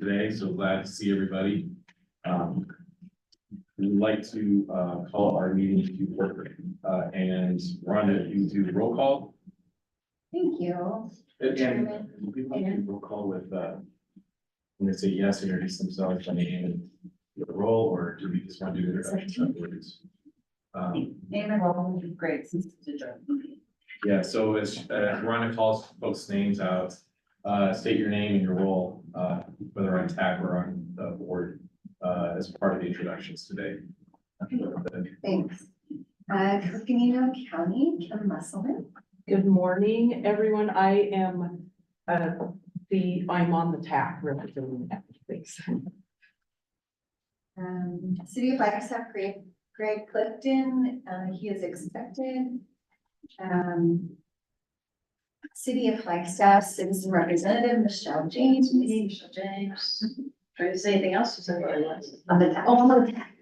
today, so glad to see everybody. We'd like to call our meeting to order. And Rhonda, you do roll call. Thank you. And we want to do roll call with, when they say yes, introduce themselves by name and the role, or do we just want to do introduction words? Name and role would be great since it's a joint meeting. Yeah, so as Rhonda calls folks' names out, state your name and your role, whether on TAC or on the board, as part of the introductions today. Thanks. Coconino County, Kim Musselman. Good morning, everyone. I am I'm on the TAC representing that, thanks. City of Flagstaff, Greg Clifton, he is expected. City of Flagstaff Citizen Representative Michelle James. Michelle James. Trying to say anything else? Or something like that? On the TAC. Oh, on the TAC.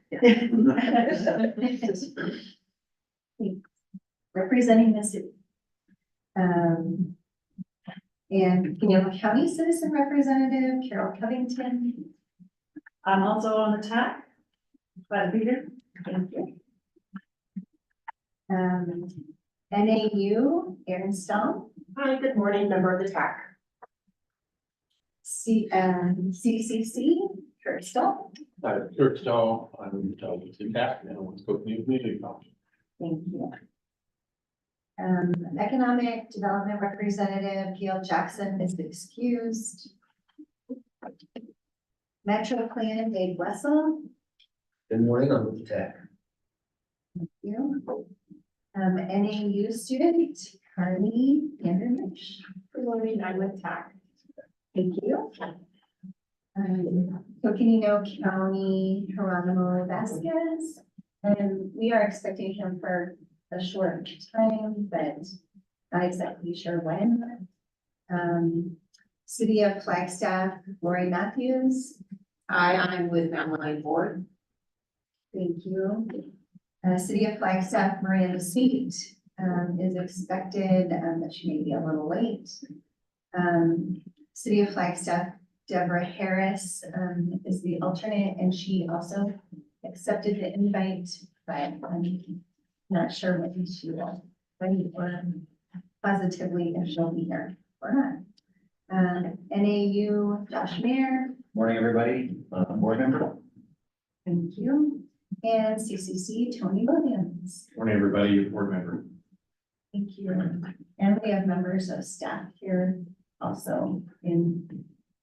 Representing the city. And Pinellas County Citizen Representative Carol Covington. I'm also on the TAC. Glad to be here. Thank you. NAU, Aaron Stone. Hi, good morning, member of the TAC. CCC, Kurt Stone. Kurt Stone, I'm with the TAC and with Coconino Community College. Thank you. Economic Development Representative Gail Jackson is excused. Metro Plan, Dave Wessel. Good morning, I'm with the TAC. Thank you. NAU student, Carly Vandermesh. Good morning, I'm with TAC. Thank you. Coconino County, Geronimo Vasquez. And we are expecting him for a short time, but not exactly sure when. City of Flagstaff, Lori Matthews. Hi, I'm with Mountain Line Board. Thank you. City of Flagstaff, Miranda Sweet, is expected, but she may be a little late. City of Flagstaff, Deborah Harris, is the alternate, and she also accepted the invite, but I'm not sure when she will, or positively if she'll be here or not. NAU, Josh Mayer. Morning, everybody, board member. Thank you. And CCC, Tony Williams. Morning, everybody, your board member. Thank you. And we have members of staff here also in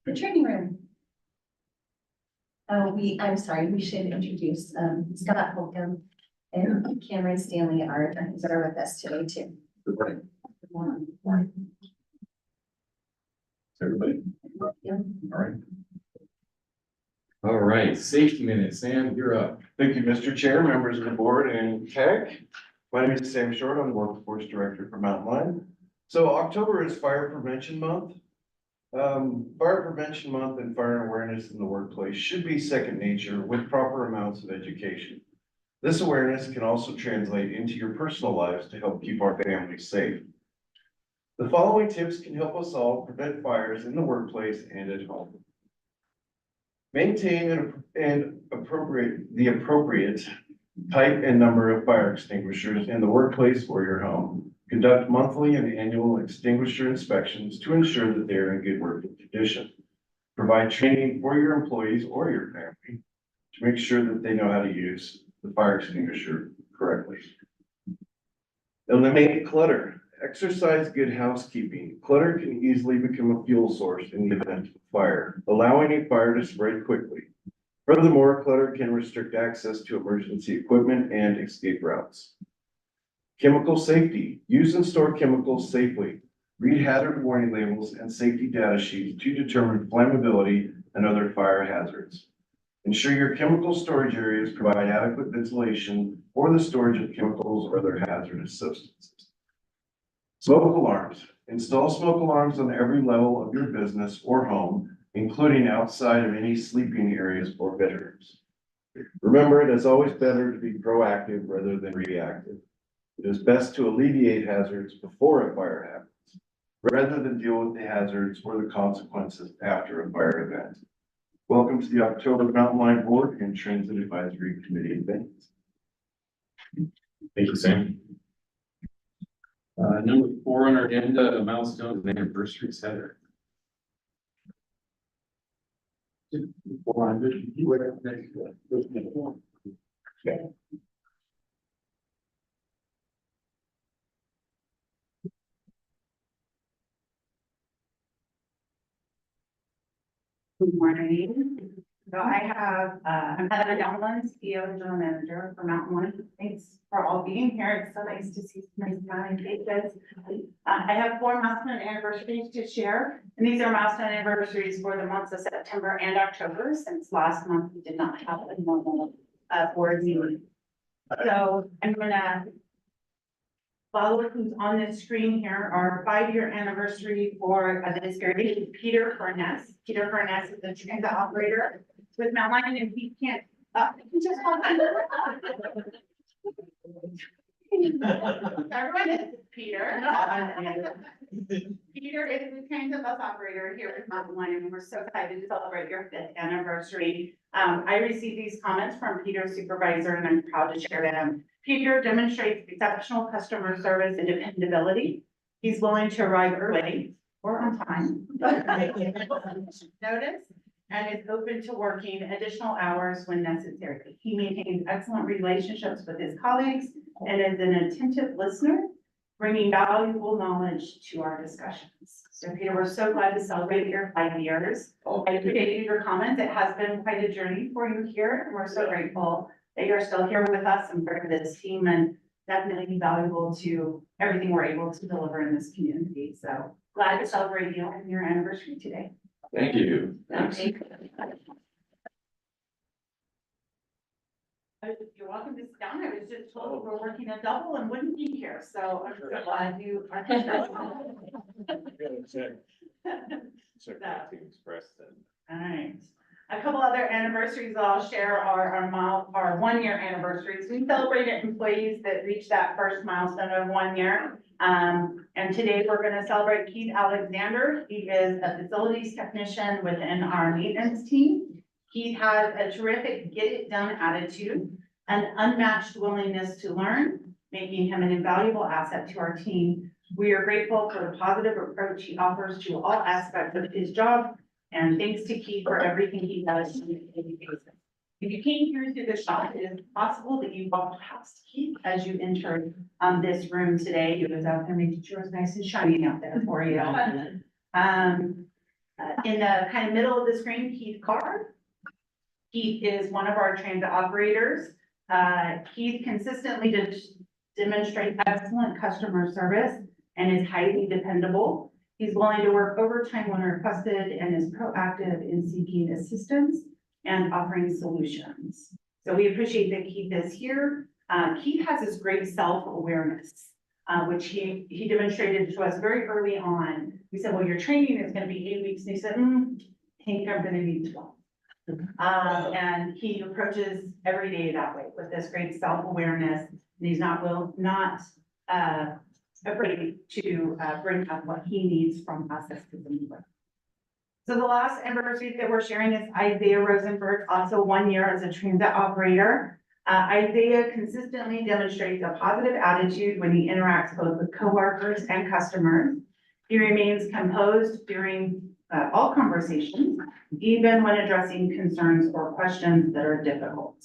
the training room. I'm sorry, we should introduce Scott Holcomb and Cameron Stanley, our attorneys that are with us today too. Good morning. Good morning. Everybody, Yeah. all right, safety minute, Sam, you're up. Thank you, Mr. Chair, members of the board and TAC. My name is Sam Short, I'm the Workforce Director for Mountain Line. So October is Fire Prevention Month. Fire Prevention Month and fire awareness in the workplace should be second nature with proper amounts of education. This awareness can also translate into your personal lives to help keep our families safe. The following tips can help us all prevent fires in the workplace and at home. Maintain the appropriate type and number of fire extinguishers in the workplace or your home. Conduct monthly and annual extinguisher inspections to ensure that they are in good working condition. Provide training for your employees or your family to make sure that they know how to use the fire extinguisher correctly. Eliminate clutter. Exercise good housekeeping. Clutter can easily become a fuel source in the event of a fire, allowing a fire to spread quickly. Furthermore, clutter can restrict access to emergency equipment and escape routes. Chemical safety. Use and store chemicals safely. Read hazard warning labels and safety data sheets to determine flammability and other fire hazards. Ensure your chemical storage areas provide adequate ventilation for the storage of chemicals or other hazardous substances. Smoke alarms. Install smoke alarms on every level of your business or home, including outside of any sleeping areas or bedrooms. Remember, it is always better to be proactive rather than reactive. It is best to alleviate hazards before a fire happens, rather than deal with the hazards or the consequences after a fire event. Welcome to the October Mountain Line Board and Transit Advisory Committee events. Thank you, Sam. Number 4 on our agenda, milestones and anniversaries, Heather. 400. Good morning. So I have, I'm Heather Downland, CEO and General Manager for Mountain One. Thanks for all being here. It's so nice to see some nice smiling faces. I have 4 milestone anniversaries to share, and these are milestone anniversaries for the months of September and October, since last month we did not have a normal board meeting. So I'm gonna follow who's on this screen here, our 5-year anniversary for this great Peter Furness. Peter Furness is the transit operator with Mount Lion, and he can't, he just hold on. Everyone is Peter. Peter is the transit bus operator here at Mountain Lion, and we're so excited to celebrate your 5th anniversary. I received these comments from Peter's supervisor, and I'm proud to share them. Peter demonstrates exceptional customer service and dependability. He's willing to arrive early or on time. Notice, and is open to working additional hours when necessary. He maintains excellent relationships with his colleagues and is an attentive listener, bringing valuable knowledge to our discussions. So Peter, we're so glad to celebrate your 5 years. I appreciate your comments. It has been quite a journey for you here, and we're so grateful that you're still here with us and part of this team, and definitely valuable to everything we're able to deliver in this community. So glad to celebrate you on your anniversary today. Thank you. You're welcome to sit down. I was just told we're working a double and wouldn't be here, so I'm so glad you are here. All right. A couple other anniversaries that I'll share are our 1-year anniversaries. We celebrated employees that reached that first milestone of 1 year. And today we're going to celebrate Keith Alexander. He is a facilities technician within our maintenance team. Keith has a terrific get it done attitude, an unmatched willingness to learn, making him an invaluable asset to our team. We are grateful for the positive approach he offers to all aspects of his job. And thanks to Keith for everything he does on a daily basis. If you came here through the shop, it is possible that you walked past Keith as you entered this room today. He was out there making sure it was nice and shiny out there for you. In the kind of middle of the screen, Keith Carr. Keith is one of our transit operators. Keith consistently demonstrates excellent customer service and is highly dependable. He's willing to work overtime when requested and is proactive in seeking assistance and offering solutions. So we appreciate that Keith is here. Keith has this great self-awareness, which he demonstrated to us very early on. We said, well, your training is going to be 8 weeks. And he said, I think I'm going to need 12. And he approaches every day that way with this great self-awareness. And he's not afraid to bring up what he needs from us as the leader. So the last anniversary that we're sharing is Isaiah Rosenberg, also 1 year as a transit operator. Isaiah consistently demonstrates a positive attitude when he interacts both with coworkers and customers. He remains composed during all conversations, even when addressing concerns or questions that are difficult.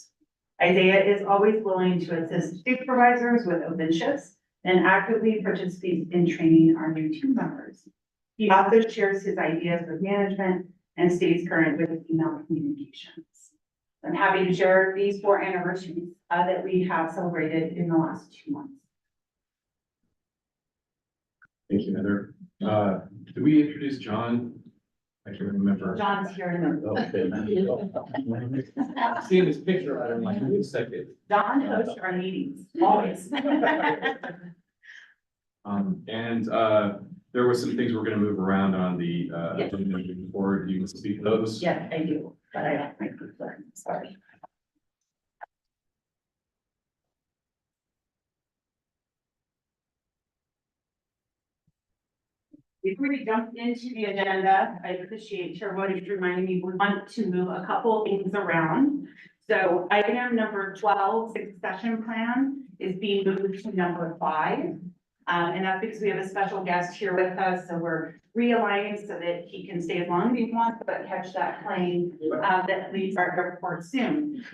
Isaiah is always willing to assist supervisors with open shifts and actively participates in training our new team members. He also shares his ideas with management and stays current with email communications. I'm happy to share these 4 anniversaries that we have celebrated in the last 2 months. Thank you, Heather. Did we introduce John? I can't remember. John's here in I'm seeing this picture, but I'm like, wait a second. John hosts our meetings, always. There were some things we're gonna move around on the, Yes. agenda moving forward. Do you want to speak to those? Yes, I do, but I don't think sorry. Before we jump into the agenda, I appreciate Chair Woody reminding me, we want to move a couple things around. So item number 12, succession plan, is being moved to number 5. And that's because we have a special guest here with us, so we're realigning so that he can stay as long as he wants, but catch that plane that leaves our airport soon.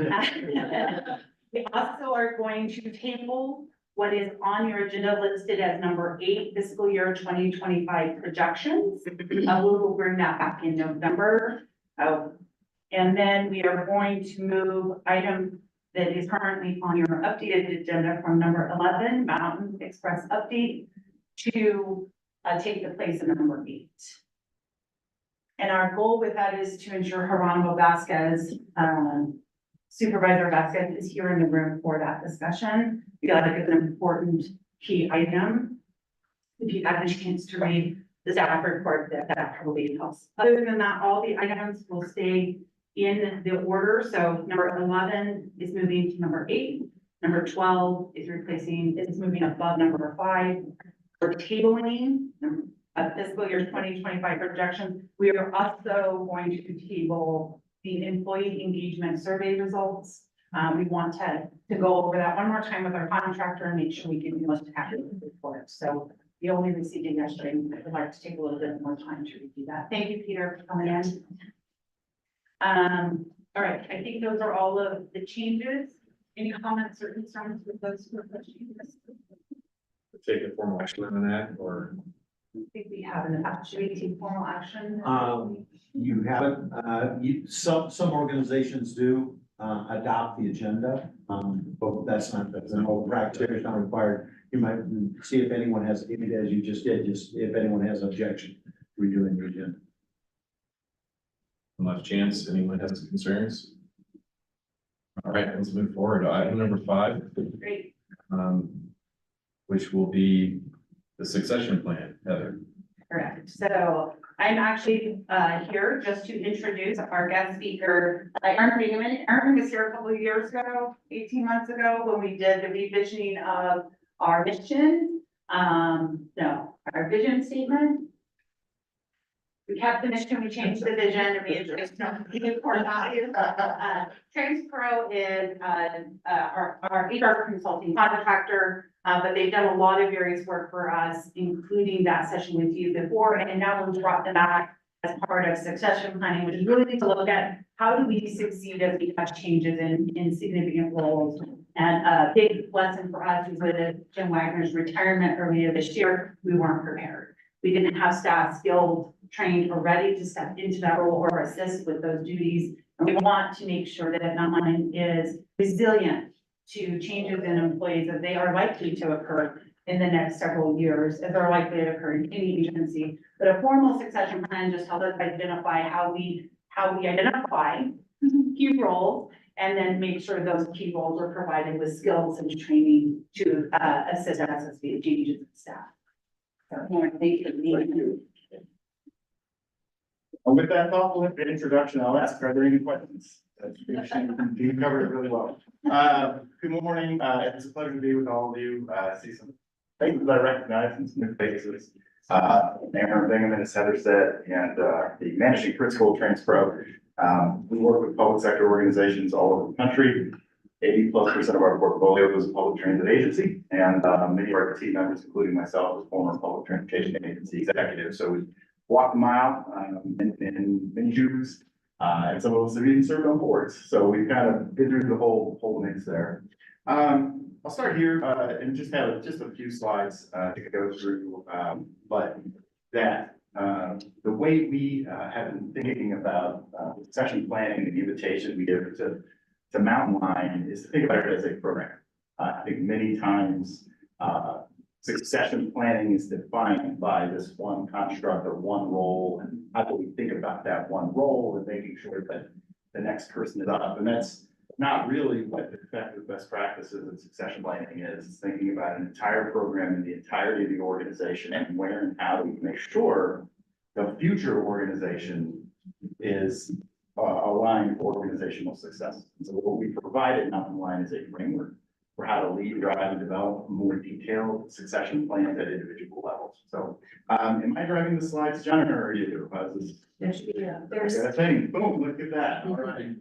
We also are going to table what is on your agenda listed as number 8, fiscal year 2025 projections. We will bring that back in November. And then we are going to move item that is currently on your updated agenda from number 11, Mountain Express update, to take the place of number 8. And our goal with that is to ensure Geronimo Vasquez, Supervisor Vasquez, is here in the room for that discussion. I feel like it's an important key item. If you have a chance to read the staff report, that probably helps. Other than that, all the items will stay in the order. So number 11 is moving to number 8. Number 12 is moving above number 5. We're tabling fiscal year 2025 projections. We are also going to table the employee engagement survey results. We want to go over that one more time with our contractor and make sure we give you the most accurate report. So you only received it yesterday. I'd like to take a little bit more time to review that. Thank you, Peter, for coming in. All right, I think those are all of the changes. Any comments or concerns with those changes? Take a formal action on that, or? I think we have an action, we take formal action. You haven't, some organizations do, adopt the agenda, but that's an old practice, it's not required. You might see if anyone has, as you just did, just if anyone has objection to redoing the agenda. Last chance, anyone has concerns? All right, let's move forward to item number 5. Great. Which will be the succession plan, Heather. Correct. So I'm actually here just to introduce our guest speaker. Aaron was here a couple of years ago, 18 months ago, when we did the revisioning of our mission. Our vision statement. We kept the mission, we changed the vision, and we introduced core values. TransPro is our HR consulting contractor, but they've done a lot of various work for us, including that session with you before, and now we've brought them back as part of succession planning, which is really to look at how do we succeed as we have changes in significant roles. And a big lesson for us is with Jim Wagner's retirement earlier this year, we weren't prepared. We didn't have staff skilled, trained, or ready to step into that role or assist with those duties. And we want to make sure that Mountain is resilient to changes in employees that they are likely to occur in the next several years, as are likely to occur in any agency. But a formal succession plan just helps us identify how we identify key roles, and then make sure those key roles are provided with skills and training to assist us as the changes in staff. So, thank you. And with that thoughtful introduction, I'll ask, are there any questions? You covered it really well. Good morning. It's a pleasure to be with all of you. See some faces that I recognize and some new faces. Aaron Bingham, as Heather said, and the managing principal of TransPro. We work with public sector organizations all over the country. 80+% of our portfolio is a public transit agency, and many of our team members, including myself, as former public transportation agency executive. So we walk a mile in many shoes, and some of us have even served on boards. So we've kind of been through the whole mix there. I'll start here and just have just a few slides to go through, but that the way we have been thinking about succession planning and the invitation we give to Mountain Line is to think about it as a program. I think many times succession planning is defined by this one construct or one role, and how do we think about that one role and making sure that the next person is up, and that's not really what effective best practices in succession planning is. It's thinking about an entire program and the entirety of the organization, and where and how do we make sure the future organization is aligned for organizational success. And so what we provided Mountain Line is a framework for how to lead, drive, and develop more detailed succession plans at individual levels. So, am I driving the slides, John, or are you? There's, I think, boom, look at that, all right.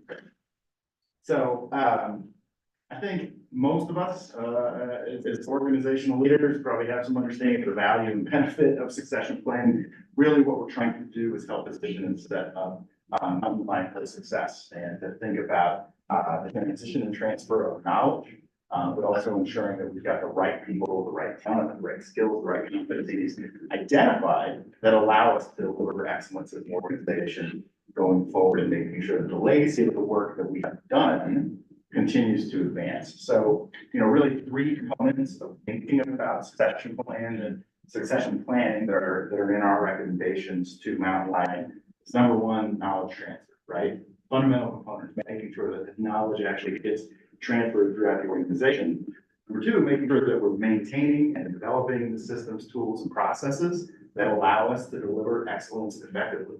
So, I think most of us, as organizational leaders, probably have some understanding of the value and benefit of succession planning. Really, what we're trying to do is help position and set up, outline for success, and to think about, the transition and transfer of knowledge, but also ensuring that we've got the right people, the right talent, the right skills, the right competencies identified that allow us to deliver excellence as an organization going forward, and making sure that the legacy of the work that we have done continues to advance. So, really three components of thinking about succession plan and succession planning that are in our recommendations to Mountain Lion. It's number one, knowledge transfer, right? Fundamental components, making sure that the knowledge actually gets transferred throughout the organization. Number two, making sure that we're maintaining and developing the systems, tools, and processes that allow us to deliver excellence effectively.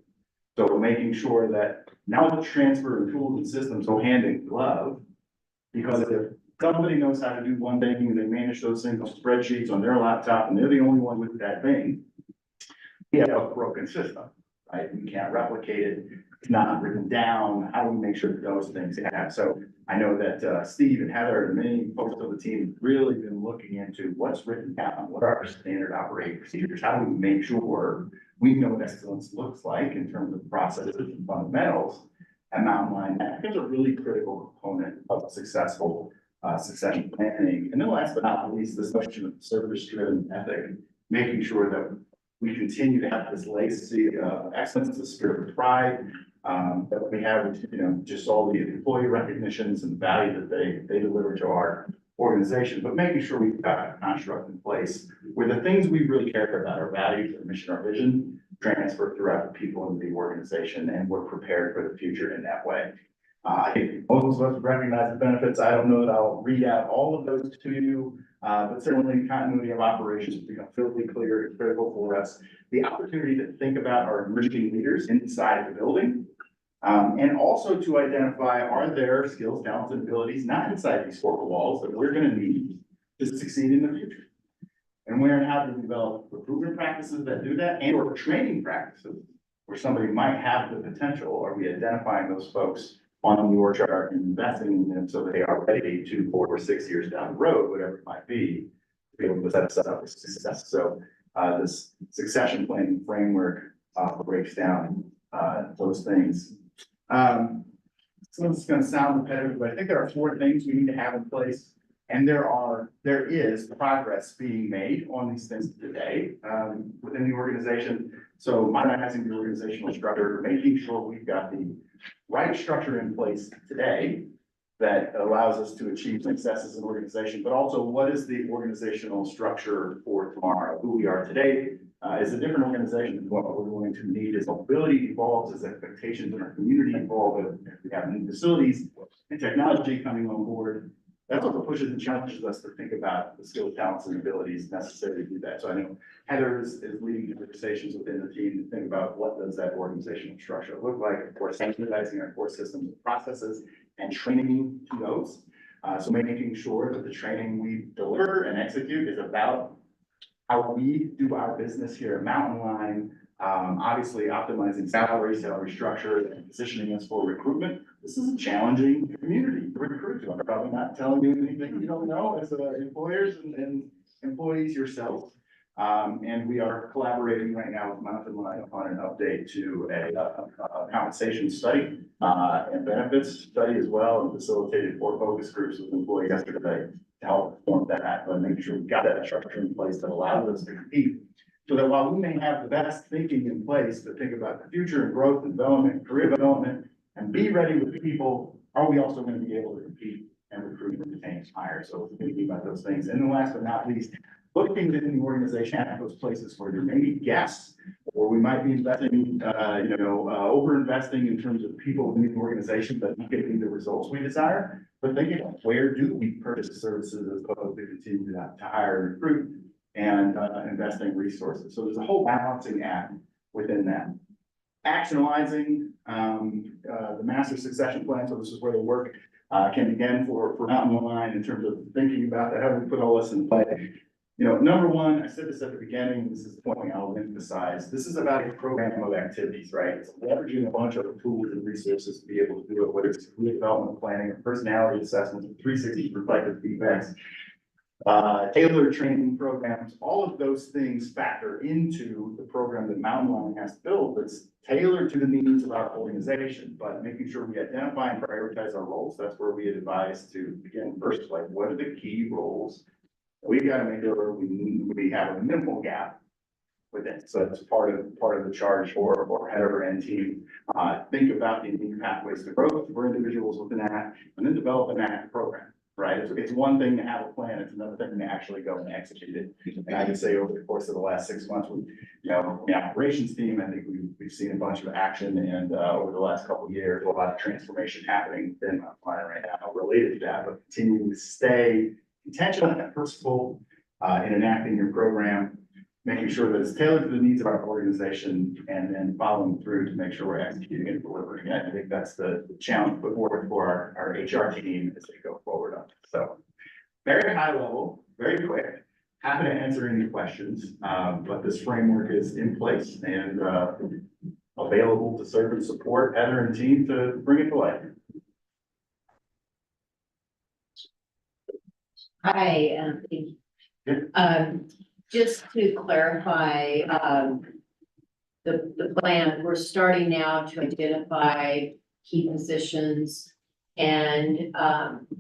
So we're making sure that knowledge transfer and tools and systems go hand in glove, because if somebody knows how to do one thing and they manage those things on spreadsheets on their laptop and they're the only one with that thing, we have a broken system, right? We can't replicate it. It's not written down. How do we make sure that those things happen? So I know that Steve and Heather and many folks on the team have really been looking into what's written down, what are our standard operating procedures, how do we make sure we know what excellence looks like in terms of processes and fundamentals at Mountain Lion. I think it's a really critical component of successful succession planning. And then last but not least, this notion of service-driven ethic, making sure that we continue to have this legacy of excellence, the spirit of pride, that we have, just all the employee recognitions and value that they deliver to our organization, but making sure we've got a construct in place where the things we really care about, our values, our mission, our vision, transfer throughout the people in the organization, and we're prepared for the future in that way. I think most of us recognize the benefits. I don't know that I'll read out all of those to you, but certainly continuity of operations become fairly clear and critical for us. The opportunity to think about our emerging leaders inside the building, and also to identify, are there skills, talents, and abilities not inside these four walls that we're going to need to succeed in the future? And where and how to develop recruitment practices that do that, and or training practices where somebody might have the potential. Are we identifying those folks on the org chart and investing in them so that they are ready 2, 4, or 6 years down the road, whatever it might be, to be able to set us up for success. So this succession planning framework breaks down those things. So it's going to sound repetitive, but I think there are 4 things we need to have in place. And there is progress being made on these things today within the organization. So modernizing the organizational structure, making sure we've got the right structure in place today that allows us to achieve success as an organization, but also what is the organizational structure for tomorrow? Who we are today is a different organization than what we're going to need as mobility evolves, as expectations in our community evolve, as we have new facilities and technology coming on board. That's what pushes and challenges us to think about the skills, talents, and abilities necessary to do that. So I know Heather is leading conversations within the team to think about what does that organizational structure look like. Of course, standardizing our core systems and processes and training to those. So making sure that the training we deliver and execute is about how we do our business here at Mountain Lion. Obviously optimizing salary structure, and positioning us for recruitment. This is a challenging community to recruit to. I'm probably not telling you anything you don't know as employers and employees yourself. And we are collaborating right now with Mountain Lion on an update to a compensation study and benefits study as well, and facilitated 4 focus groups with employees yesterday to help form that, but making sure we've got that structure in place that allows us to compete. So that while we may have the best thinking in place to think about the future and growth and development, career development, and be ready with people, are we also going to be able to compete and recruit and retain and hire? So thinking about those things. And then last but not least, looking within the organization at those places where there may be gaps, or we might be investing, over investing in terms of people within the organization, but not getting the results we desire. But thinking about where do we purchase services as opposed to continue to hire and recruit, and investing resources. So there's a whole balancing act within that. Actionalizing the master succession plan. So this is where the work Ken, again, for Mountain Line in terms of thinking about that, how do we put all this in play? You know, number one, I said this at the beginning, this is the point I'll emphasize, this is about a program of activities, right? It's leveraging a bunch of tools and resources to be able to do it, whether it's career development planning, or personality assessments, 360 reflective feedbacks, tailored training programs, all of those things factor into the program that Mountain Line has to build that's tailored to the needs of our organization, but making sure we identify and prioritize our roles. That's where we advise to begin first, like what are the key roles? We got to make sure we have a minimal gap within. So that's part of the charge for header and team. Think about the unique pathways to growth for individuals within that, and then develop an active program. Right, it's one thing to have a plan, it's another thing to actually go and execute it. And I would say over the course of the last 6 months, we, you know, the operations team, I think we've seen a bunch of action, and over the last couple of years, a lot of transformation happening in my plan right now related to that, but continuing to stay intentional and purposeful in enacting your program, making sure that it's tailored to the needs of our organization, and then following through to make sure we're executing and delivering. And I think that's the challenge put forward for our HR team as they go forward on it. So very high level, very quick, happy to answer any questions, but this framework is in place and available to serve and support Heather and team to bring it to life. Hi, thank you. Just to clarify, the plan, we're starting now to identify key positions. And,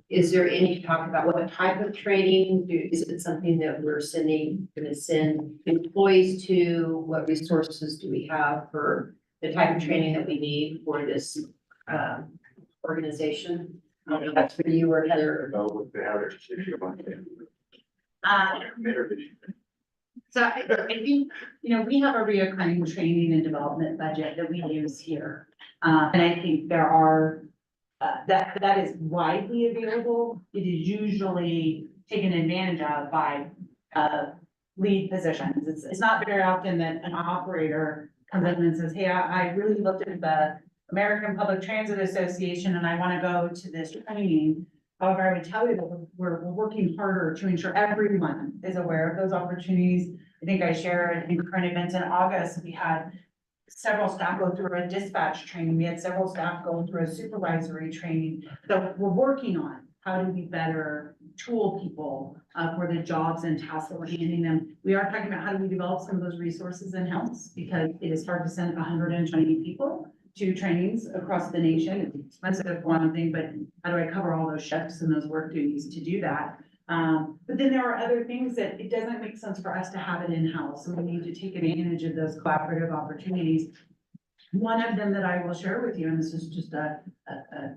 is there any talk about what type of training? Is it something that we're gonna send employees to? What resources do we have for the type of training that we need for this, organization? I don't know if that's for you or Heather. So I think, you know, we have a reoccurring training and development budget that we use here. And I think there are, that is widely available. It is usually taken advantage of by, lead positions. It's not very often that an operator comes in and says, hey, I really looked at the American Public Transit Association and I want to go to this training. However, I would tell you that we're working harder to ensure everyone is aware of those opportunities. I think I shared in current events in August, we had several staff go through a dispatch training. We had several staff go through a supervisory training. So we're working on how do we better tool people for the jobs and tasks that we're handing them. We are talking about how do we develop some of those resources in-house, because it is hard to send 120 people to trainings across the nation. It's expensive for one thing, but how do I cover all those shifts and those work duties to do that? But then there are other things that it doesn't make sense for us to have it in-house. So we need to take advantage of those collaborative opportunities. One of them that I will share with you, and this is just a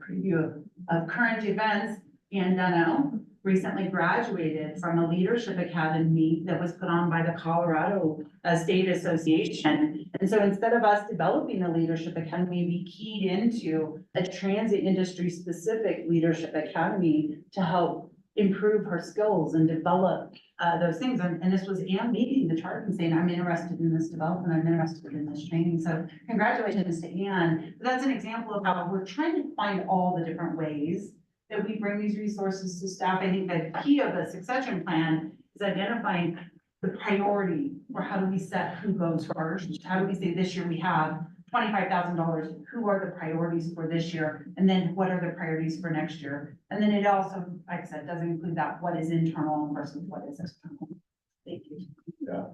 preview of current events, Ann Dunno recently graduated from a leadership academy that was put on by the Colorado State Association. And so instead of us developing a leadership academy, we keyed into a transit industry specific leadership academy to help improve her skills and develop those things. And this was Ann leading the charge and saying, I'm interested in this development, I'm interested in this training. So congratulations to Ann. That's an example of how we're trying to find all the different ways that we bring these resources to staff. I think the key of the succession plan is identifying the priority for how do we set who goes first? How do we say this year we have $25,000, who are the priorities for this year? And then what are the priorities for next year? And then it also, like I said, doesn't include that what is internal versus what is external. Thank you. Yeah,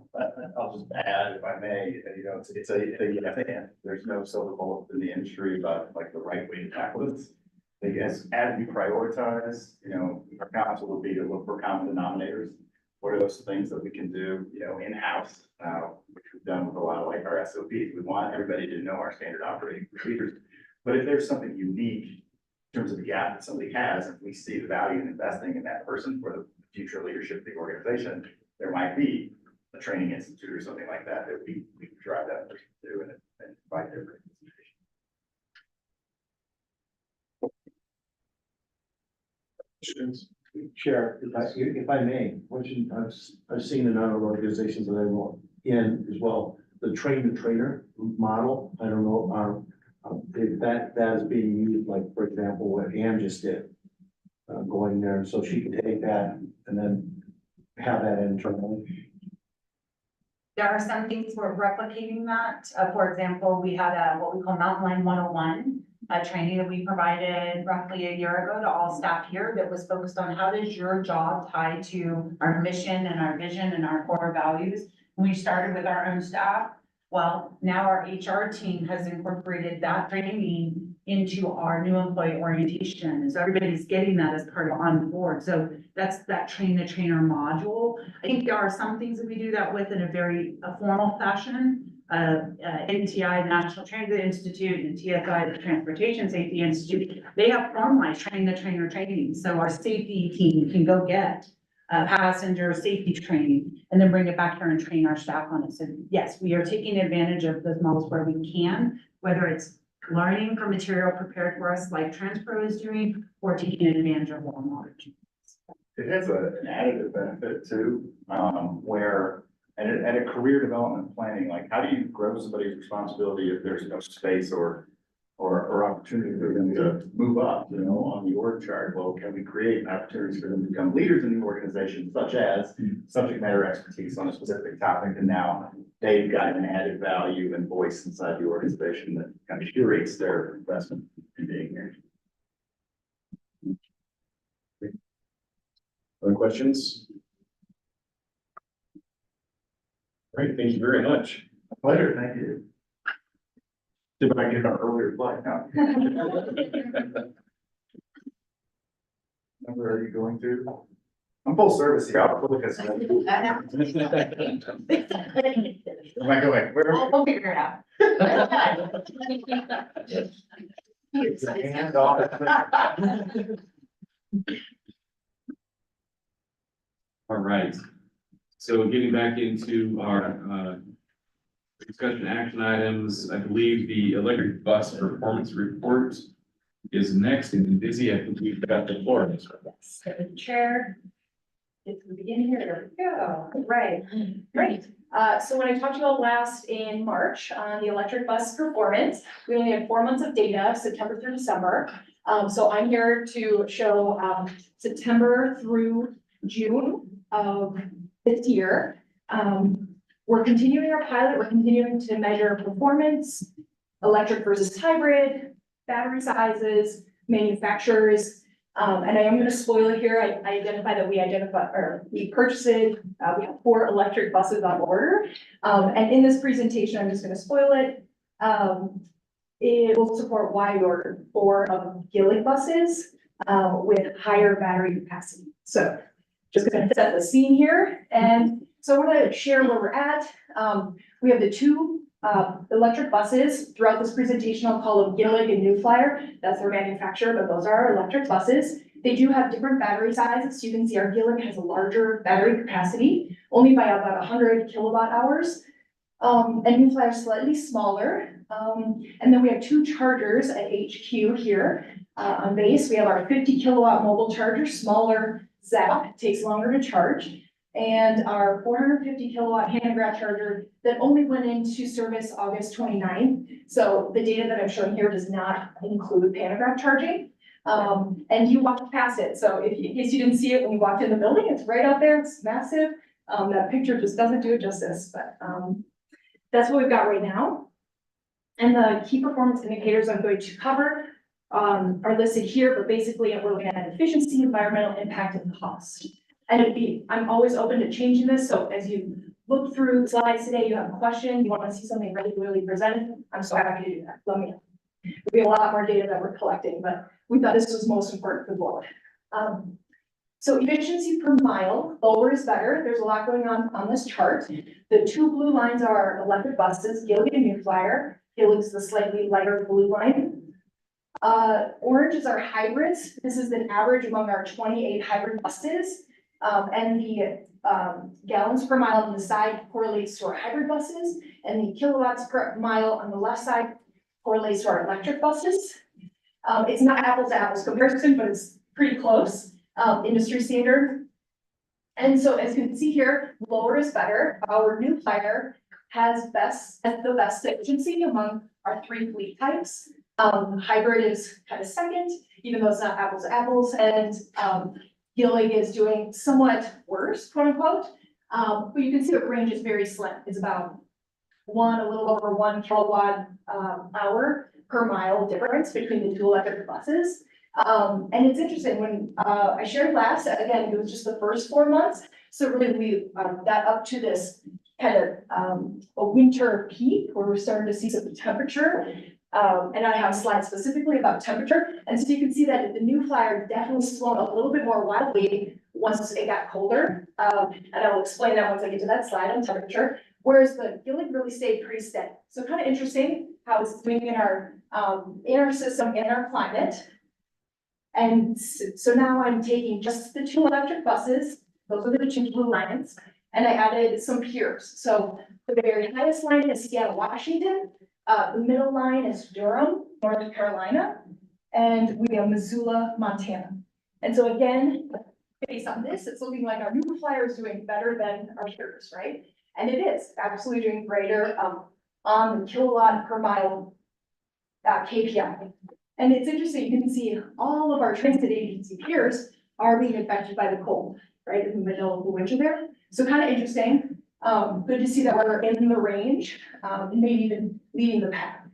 I'll just add, if I may, you know, it's a yes and. There's no silver bullet in the industry about like the right way to tackle this. I think as we prioritize, you know, our council would be to look for common denominators. What are those things that we can do, you know, in-house, which we've done with a lot of like our SOPs. We want everybody to know our standard operating procedures. But if there's something unique in terms of the gap that somebody has, if we see the value in investing in that person for the future leadership of the organization, there might be a training institute or something like that that we can drive that person to and provide their participation. Chair, if I may, I've seen in other organizations that I work in as well, the train the trainer model. I don't know, if that is being used, like, for example, what Ann just did. going there, so she can take that and then have that internally. There are some things we're replicating that. For example, we had what we call Mountain Line 101, a training that we provided roughly a year ago to all staff here that was focused on how does your job tie to our mission and our vision and our core values. We started with our own staff. Well, now our HR team has incorporated that training into our new employee orientation. So everybody's getting that as part of on board. So that's that train the trainer module. I think there are some things that we do that with in a very formal fashion. NTI, the National Transit Institute, and TSI, the Transportation Safety Institute, they have formalized train the trainer training. So our safety team can go get passenger safety training and then bring it back here and train our staff on it. So yes, we are taking advantage of those models where we can, whether it's learning from material prepared for us like Transpro is doing, or taking advantage of warm water. It has an additive benefit too, where, and a career development planning, like how do you grow somebody's responsibility if there's no space or opportunity for them to move up, you know, on the org chart? Well, can we create opportunities for them to become leaders in the organization, such as subject matter expertise on a specific topic, and now they've got an added value and voice inside the organization that kind of curates their investment in being here. Other questions? Great, thank you very much. Pleasure, thank you. See if I can get an earlier flight now. Number are you going to? I'm full service here. I'll look at it. Am I going? Where? We'll figure it out. Hand off. All right, so getting back into our discussion action items, I believe the electric bus performance report is next, and Busy, I think we've got the floor. Yes, so the chair. It's the beginning here, there we go, right, great. So when I talked to you all last in March on the electric bus performance, we only had 4 months of data, September through December. So I'm here to show September through June of this year. We're continuing our pilot, we're continuing to measure performance, electric versus hybrid, battery sizes, manufacturers. And I am gonna spoil it here. I identify that we purchased it. We have 4 electric buses on order. And in this presentation, I'm just gonna spoil it. It will support wide order 4 of Gillig buses with higher battery capacity. So just gonna set the scene here. And so I want to share where we're at. We have the 2 electric buses. Throughout this presentation, I'll call them Gillig and New Flyer. That's their manufacturer, but those are our electric buses. They do have different battery sizes. You can see our Gillig has a larger battery capacity, only by about 100 kilowatt hours. And New Flyer is slightly smaller. And then we have 2 chargers at HQ here on base. We have our 50 kilowatt mobile charger, smaller zap, takes longer to charge. And our 450 kilowatt hand grab charger that only went into service August 29th. So the data that I'm showing here does not include pantograph charging. And you walked past it. So in case you didn't see it when you walked in the building, it's right out there. It's massive. That picture just doesn't do it justice, but that's what we've got right now. And the key performance indicators I'm going to cover are listed here, but basically we're looking at efficiency, environmental impact, and cost. And I'm always open to changing this. So as you look through the slides today, you have a question, you want to see something regularly presented, I'm so happy to do that. Let me know. We have a lot more data that we're collecting, but we thought this was most important for the board. So efficiency per mile, lower is better. There's a lot going on this chart. The 2 blue lines are electric buses, Gillig and New Flyer. Gillig's the slightly lighter blue line. Orange is our hybrids. This is an average among our 28 hybrid buses. And the gallons per mile on the side correlates to our hybrid buses, and the kilowatts per mile on the left side correlates to our electric buses. It's not apples to apples comparison, but it's pretty close, industry standard. And so as you can see here, lower is better. Our New Flyer has the best efficiency among our 3 fleet types. Hybrid is kind of second, even though it's not apples to apples, and, Gillig is doing somewhat worse, quote unquote. But you can see the range is very slim. It's about a little over 1 kilowatt, hour per mile difference between the two electric buses. And it's interesting, when, I shared last, again, it was just the first 4 months. So really we, got up to this kind of, a winter peak where we're starting to see some temperature. And I have a slide specifically about temperature. And so you can see that the New Flyer definitely swung a little bit more wildly once it got colder. And I will explain that once I get to that slide on temperature. Whereas the Gillig really stayed pretty steady. So kind of interesting how it's doing in our system, in our climate. And so now I'm taking just the 2 electric buses, those are the 2 blue lines, and I added some peers. So the very highest line is Seattle, Washington. The middle line is Durham, North Carolina, and we have Missoula, Montana. And so again, based on this, it's looking like our New Flyer is doing better than our peers, right? And it is absolutely doing greater on the kilowatt per mile KPI. And it's interesting, you can see all of our transit agency peers are being affected by the cold, right, in the middle of the winter there. So kind of interesting. Good to see that we're in the range, and maybe even leading the pack.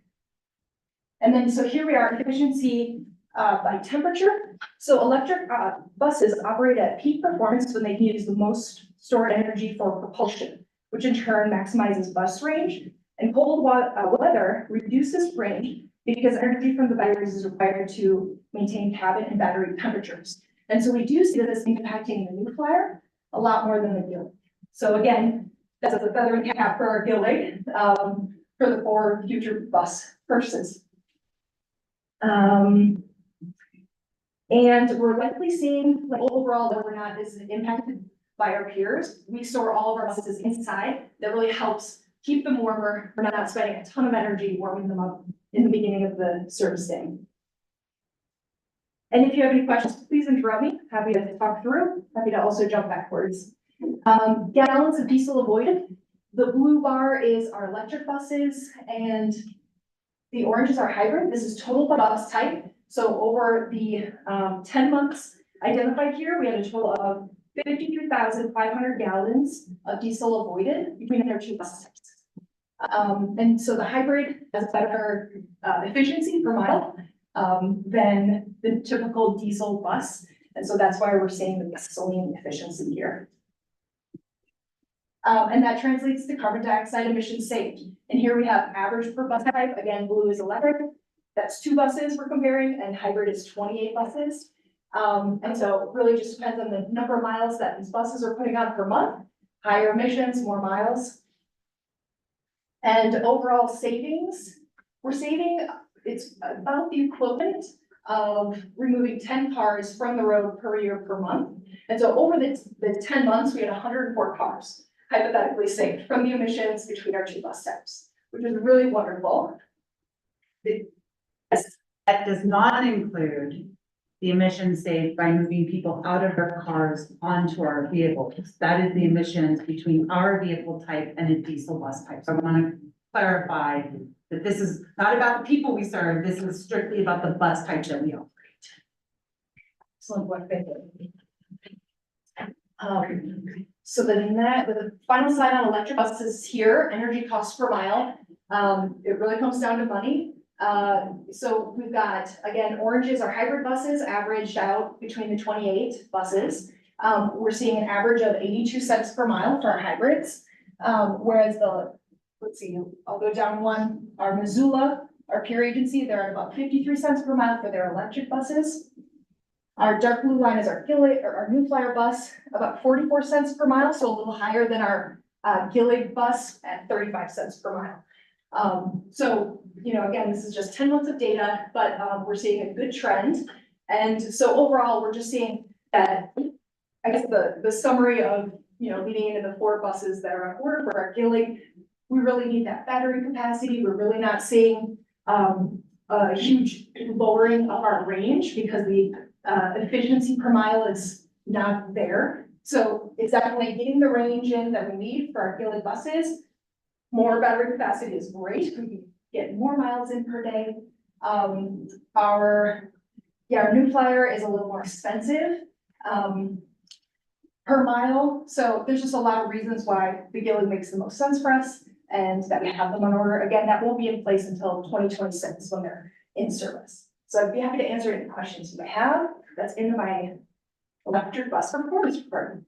And then, so here we are, efficiency by temperature. So electric buses operate at peak performance when they can use the most stored energy for propulsion, which in turn maximizes bus range. And cold weather reduces range because energy from the batteries is required to maintain cabin and battery temperatures. And so we do see this impacting the New Flyer a lot more than the Gillig. So again, that's a feather in the cap for our Gillig, for the 4 future bus purchases. And we're likely seeing, like, overall, that we're not as impacted by our peers. We store all of our buses inside. That really helps keep them warmer. We're not spending a ton of energy warming them up in the beginning of the service day. And if you have any questions, please interrupt me. Happy to talk through. Happy to also jump backwards. Gallons of diesel avoided. The blue bar is our electric buses and the orange is our hybrid. This is total bus type. So over the 10 months identified here, we had a total of 53,500 gallons of diesel avoided between our 2 bus types. And so the hybrid has better efficiency per mile than the typical diesel bus. And so that's why we're seeing the gasoline efficiency here. And that translates to carbon dioxide emissions saved. And here we have average per bus type. Again, blue is electric. That's 2 buses we're comparing, and hybrid is 28 buses. And so it really just depends on the number of miles that these buses are putting on per month. Higher emissions, more miles. And overall savings, we're saving, it's about the equivalent of removing 10 cars from the road per year per month. And so over the 10 months, we had 104 cars hypothetically saved from the emissions between our 2 bus types, which is really wonderful. That does not include the emissions saved by moving people out of their cars onto our vehicles. That is the emissions between our vehicle type and a diesel bus type. So I want to clarify that this is not about the people we serve. This is strictly about the bus type that we operate. Excellent work, thank you. So then the final slide on electric buses here, energy cost per mile. It really comes down to money. So we've got, again, orange is our hybrid buses averaged out between the 28 buses. We're seeing an average of 82 cents per mile for our hybrids. Whereas let's see, I'll go down one, our Missoula, our peer agency, they're at about 53 cents per mile for their electric buses. Our dark blue line is our Gillig, or our New Flyer bus, about 44 cents per mile, so a little higher than our Gillig bus at 35 cents per mile. So, you know, again, this is just 10 months of data, but we're seeing a good trend. And so overall, we're just seeing that, I guess the summary of, you know, leading into the 4 buses that are on order for our Gillig, we really need that battery capacity. We're really not seeing a huge lowering of our range because the efficiency per mile is not there. So it's definitely getting the range in that we need for our Gillig buses. More battery capacity is great. We can get more miles in per day. Our new flyer is a little more expensive, per mile. So there's just a lot of reasons why the Gillig makes the most sense for us and that we have them on order. Again, that won't be in place until 2026 when they're in service. So I'd be happy to answer any questions you may have. That's in my electric bus performance report.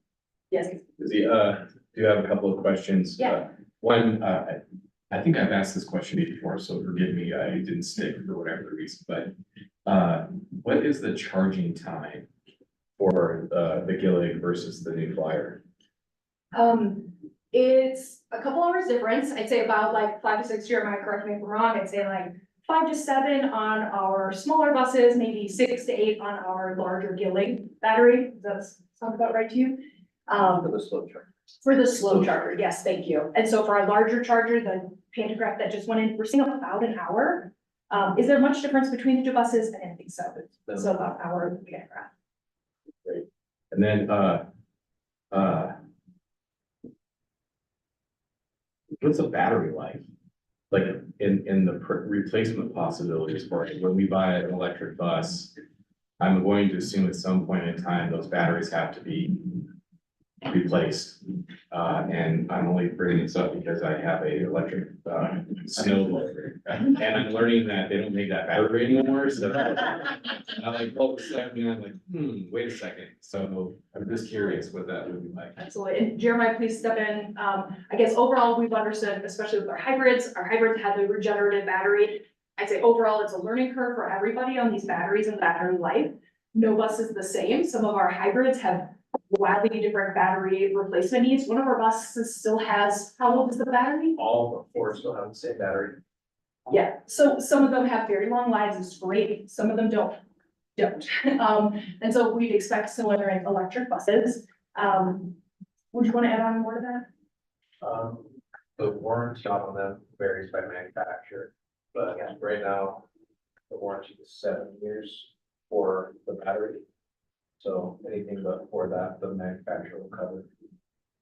Yes. Do have a couple of questions. Yeah. One, I think I've asked this question before, so forgive me, I didn't stick for whatever the reason, but what is the charging time for the Gillig versus the new flyer? It's a couple hours difference. I'd say about like 5 to 6 Jeremiah, correct me if I'm wrong. I'd say like 5 to 7 on our smaller buses, maybe 6 to 8 on our larger Gillig battery. Does that sound about right to you? For the slow charge. For the slow charger, yes, thank you. And so for our larger charger, the pantograph that just went in, we're seeing about an hour. Is there much difference between the two buses? I didn't think so. So about an hour of the pantograph. Great. And then, what's the battery life? Like in the replacement possibilities for it, when we buy an electric bus, I'm going to assume at some point in time, those batteries have to be replaced. And I'm only bringing this up because I have a electric, snow blower. And I'm learning that they don't make that battery anymore, so. I like, pull the second, I'm like, wait a second. So I'm just curious what that would be like. Absolutely. And Jeremiah, please step in. I guess overall, we've understood, especially with our hybrids have the regenerative battery. I'd say overall, it's a learning curve for everybody on these batteries and battery life. No bus is the same. Some of our hybrids have wildly different battery replacement needs. One of our buses still has, how old is the battery? All but 4 still have the same battery. Yeah, so some of them have very long lives, it's great, some of them don't. And so we'd expect similar in electric buses. Would you want to add on more to that? The warranty on them varies by manufacturer, but right now, the warranty is 7 years for the battery. So anything but for that, the manufacturer will cover.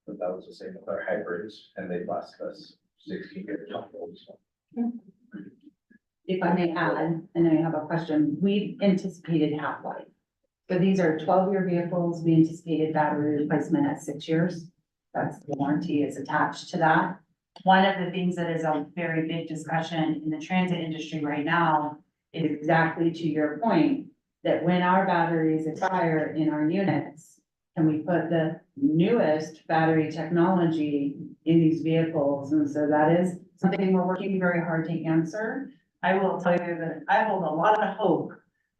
But that was the same with our hybrids, and they last us 16 years. If I may add, I know you have a question, we anticipated half-life. So these are 12-year vehicles, we anticipated battery replacement at 6 years. That's the warranty is attached to that. One of the things that is a very big discussion in the transit industry right now is exactly to your point, that when our batteries expire in our units, can we put the newest battery technology in these vehicles? And so that is something we're working very hard to answer. I will tell you that I hold a lot of hope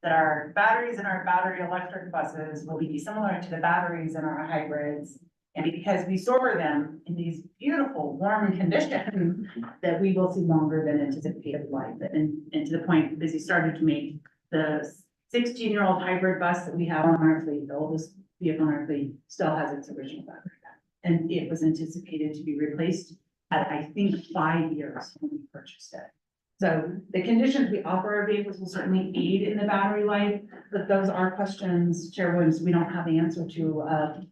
that our batteries in our battery electric buses will be similar to the batteries in our hybrids. And because we store them in these beautiful, warm conditions, that we will see longer than anticipated life. And to the point, Busy started to make the 16-year-old hybrid bus that we have on our fleet, the oldest vehicle on our fleet, still has its original battery. And it was anticipated to be replaced at, I think, 5 years when we purchased it. So the conditions we offer our vehicles will certainly aid in the battery life, but those are questions, Chair Williams, we don't have the answer to.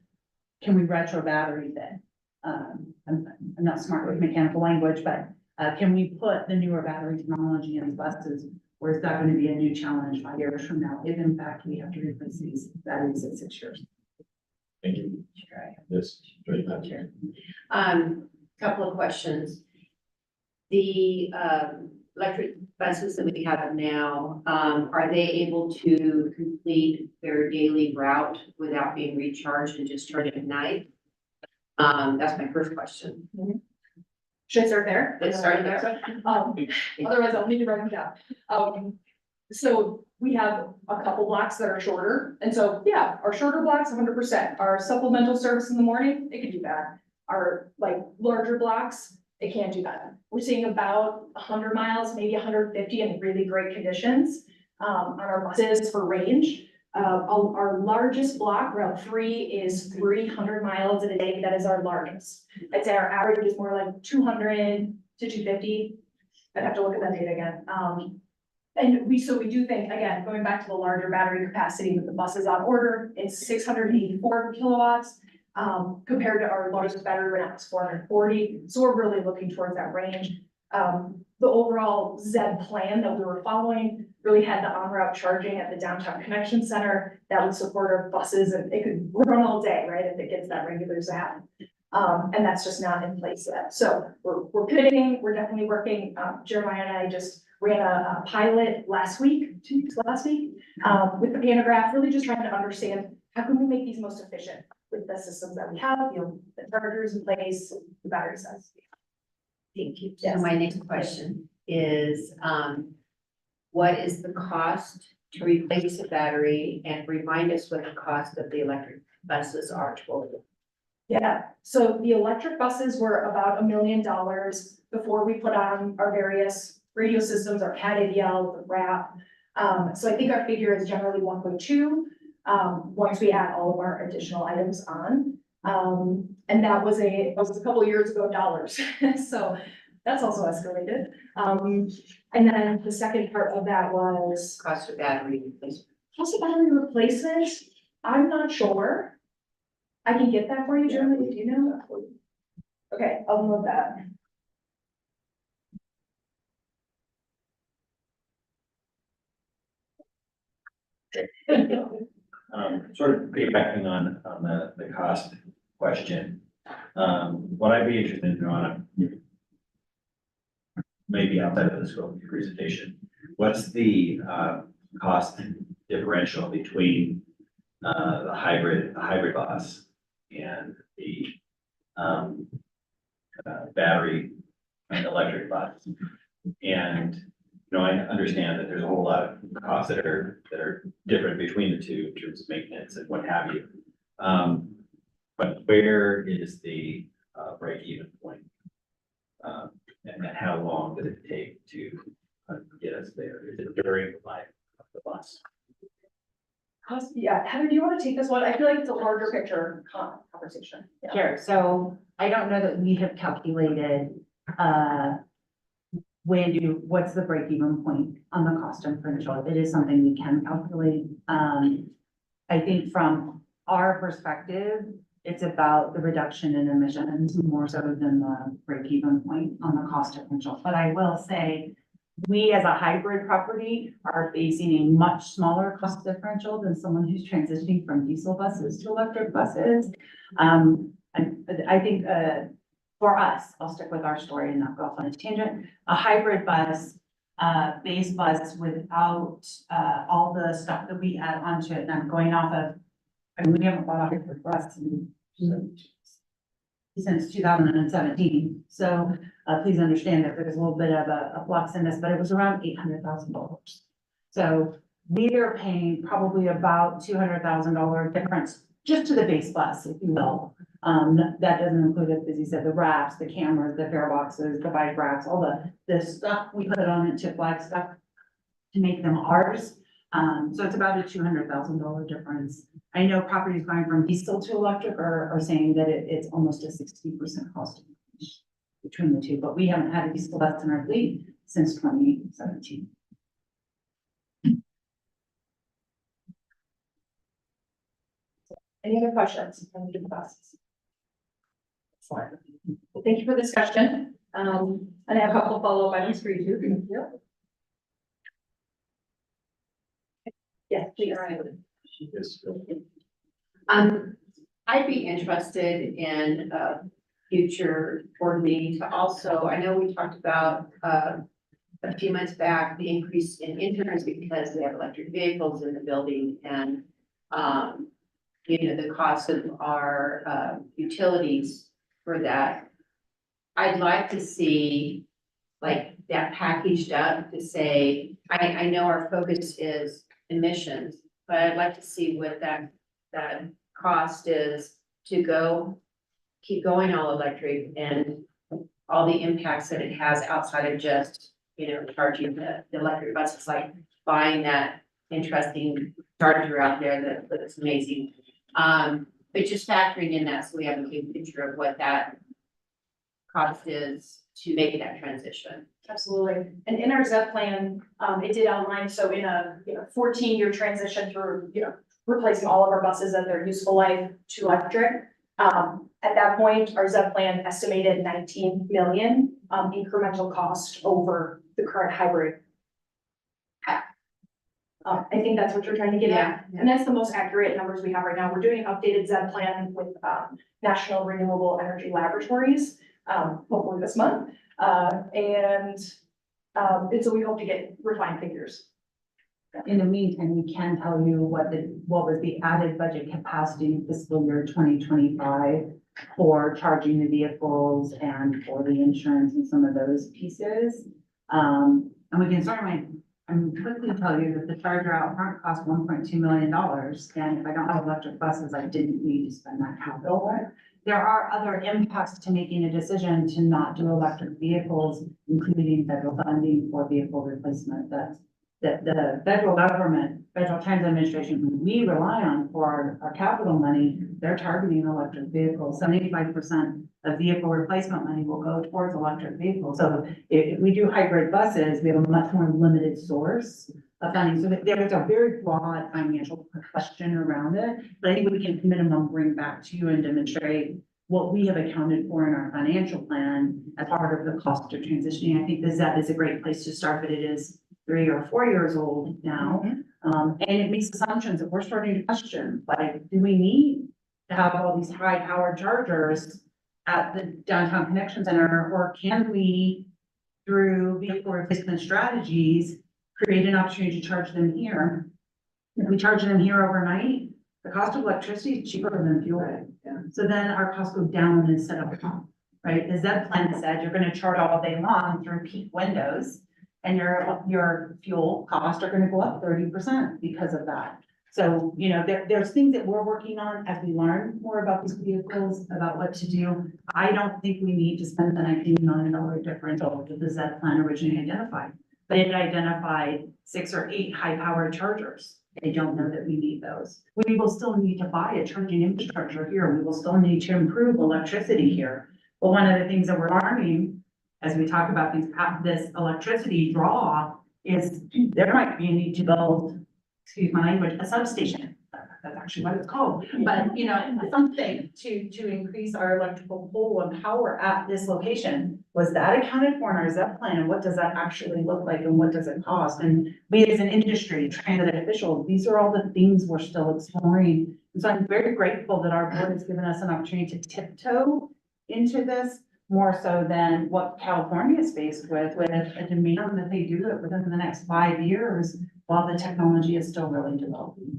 Can we retro battery then? I'm not smart with mechanical language, but can we put the newer battery technology in buses? Or is that going to be a new challenge 5 years from now, if in fact we have to replace these batteries at 6 years? Thank you. This, very much. Couple of questions. The electric buses that we have now, are they able to complete their daily route without being recharged and just charge at night? That's my first question. Should I start there? Let's start there. Otherwise I'll need to write them down. So we have a couple blocks that are shorter. And so, yeah, our shorter blocks, 100%. Our supplemental service in the morning, it could do that. Our like larger blocks, it can't do that. We're seeing about 100 miles, maybe 150 in really great conditions on our buses for range. Our largest block, Route 3, is 300 miles in a day. That is our largest. I'd say our average is more like 200 to 250. I'd have to look at that data again. And we do think, again, going back to the larger battery capacity with the buses on order, it's 684 kilowatts. Compared to our largest battery right now, it's 440. So we're really looking towards that range. The overall ZEB plan that we were following really had the on-route charging at the downtown connection center that would support our buses, and it could run all day, right, if it gets that regular zap. And that's just not in place yet. So we're pivoting, we're definitely working. Jeremiah and I just ran a pilot last week, 2 weeks last week, with the pantograph, really just trying to understand how can we make these most efficient with the systems that we have, the chargers in place, the battery size. Thank you. So my next question is, what is the cost to replace a battery, and remind us what the cost of the electric buses are total? Yeah, so the electric buses were about $1 million before we put on our various radio systems, our CAT ADL, the RAP. So I think our figure is generally 1.2, once we add all of our additional items on. And that was a couple of years ago dollars, so that's also escalated. And then the second part of that was Cost of battery replacement. cost of battery replacement. I'm not sure. I can get that for you, Jeremy, do you know? Okay, I'll note that. Sort of piggybacking on the cost question. What I'd be interested in on maybe outside of the scope of your presentation, what's the cost differential between the hybrid bus and the battery and electric bus? And I understand that there's a whole lot of costs that are different between the two in terms of maintenance and what have you. But where is the break even point? And how long does it take to get us there? Is it during the life of the bus? Yeah, Heather, do you want to take this one? I feel like it's a larger picture conversation. Yeah. Sure, so I don't know that we have calculated, what's the break-even point on the cost differential? It is something we can calculate. I think from our perspective, it's about the reduction in emissions more so than the break-even point on the cost differential. But I will say, we as a hybrid property are facing a much smaller cost differential than someone who's transitioning from diesel buses to electric buses. I think, for us, I'll stick with our story and not go off on a tangent. A hybrid bus, base bus without, all the stuff that we add onto it, and I'm going off of, we haven't bought a hybrid bus since 2017. So, please understand that there's a little bit of a flux in this, but it was around $800,000. So we are paying probably about $200,000 difference just to the base bus, if you will. That doesn't include, as you said, the wraps, the cameras, the fare boxes, the bike racks, all the stuff we put on it, chip flag stuff to make them ours. So it's about a $200,000 difference. I know properties going from diesel to electric are saying that it's almost a 60% cost increase between the two, but we haven't had a diesel bus in our fleet since 2017. Any other questions from the buses? Excellent. Well, thank you for the discussion. And I have a couple of follow-up items for you too. Thank you. Yes, please. I'd be interested in future board meeting to also, I know we talked about a few months back, the increase in interns because we have electric vehicles in the building and the cost of our utilities for that. I'd like to see like that packaged up to say, I know our focus is emissions, but I'd like to see what that cost is to keep going all electric and all the impacts that it has outside of just, charging the electric buses, like buying that interesting charger out there that looks amazing. But just factoring in that so we have a good picture of what that cost is to make that transition. Absolutely. And in our ZEP plan, it did outline, so in a 14-year transition through, replacing all of our buses at their useful life to electric. At that point, our ZEP plan estimated 19 million incremental cost over the current hybrid. I think that's what you're trying to get at, and that's the most accurate numbers we have right now. We're doing an updated Z plan with, National Renewable Energy Laboratories, hopefully this month. And so we hope to get refined figures. In the meantime, we can tell you what was the added budget capacity in fiscal year 2025 for charging the vehicles and for the insurance and some of those pieces. And we can certainly, quickly tell you that the charger out front cost $1.2 million. And if I don't have electric buses, I didn't need to spend that capital. There are other impacts to making a decision to not do electric vehicles, including federal funding for vehicle replacement. That the federal government, Federal Transit Administration, who we rely on for our capital money, they're targeting electric vehicles. 75% of vehicle replacement money will go towards electric vehicles. So if we do hybrid buses, we have a much more limited source of funding. So there's a very broad financial question around it, but I think we can minimum bring back to you and demonstrate what we have accounted for in our financial plan as part of the cost of transitioning. I think the ZEP is a great place to start, but it is 3 or 4 years old now. And it makes assumptions that we're starting to question, like, do we need to have all these high-powered chargers at the downtown connection center, or can we, through vehicle replacement strategies, create an opportunity to charge them here? If we charge them here overnight, the cost of electricity is cheaper than fuel. So then our costs go down instead of up, right? The ZEP plan said you're gonna charge all day long through peak windows, and your fuel costs are gonna go up 30% because of that. So, you know, there's things that we're working on as we learn more about these vehicles, about what to do. I don't think we need to spend the $19 million differential that the ZEP plan originally identified, but it identified 6 or 8 high-powered chargers. I don't know that we need those. We will still need to buy a charging infrastructure here. We will still need to improve electricity here. But one of the things that we're learning as we talk about this electricity draw is there might be a need to build, excuse my language, a substation. That's actually what it's called. But, you know, something to increase our electrical pull and power at this location. Was that accounted for in our ZEP plan? And what does that actually look like? And what does it cost? And we as an industry, transit officials, these are all the things we're still exploring. And so I'm very grateful that our board has given us an opportunity to tiptoe into this, more so than what California is faced with a demand that they do it within the next 5 years while the technology is still really developing.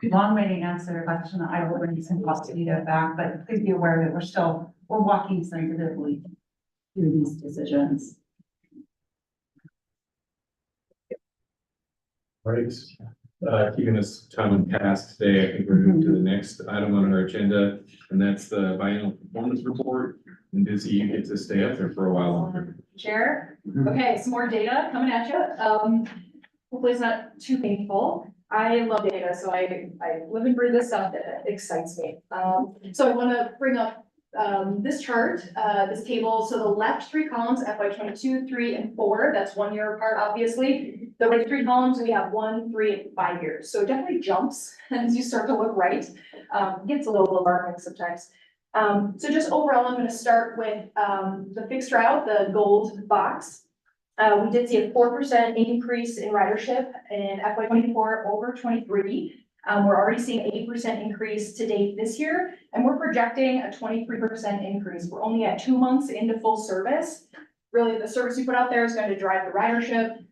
Long way to answer your question. I will bring some custody back, but please be aware that we're walking sensitively through these decisions. Right, keeping us time on task today, I think we're moving to the next item on our agenda, and that's the biennial performance report. And Busy, you get to stay up there for a while longer. Chair, okay, some more data coming at you. Hopefully it's not too painful. I love data, so I live and breathe this stuff that excites me. So I want to bring up this chart, this table. So the left 3 columns, FY 22, 3, and 4, that's 1 year apart, obviously. The right 3 columns, we have 1, 3, and 5 years. So it definitely jumps as you start to look right. Gets a little alarming sometimes. So just overall, I'm going to start with the fixed route, the gold box. We did see a 4% increase in ridership in FY 24 over 23. We're already seeing 80% increase to date this year, and we're projecting a 23% increase. We're only at 2 months into full service. Really, the service we put out there is going to drive the ridership.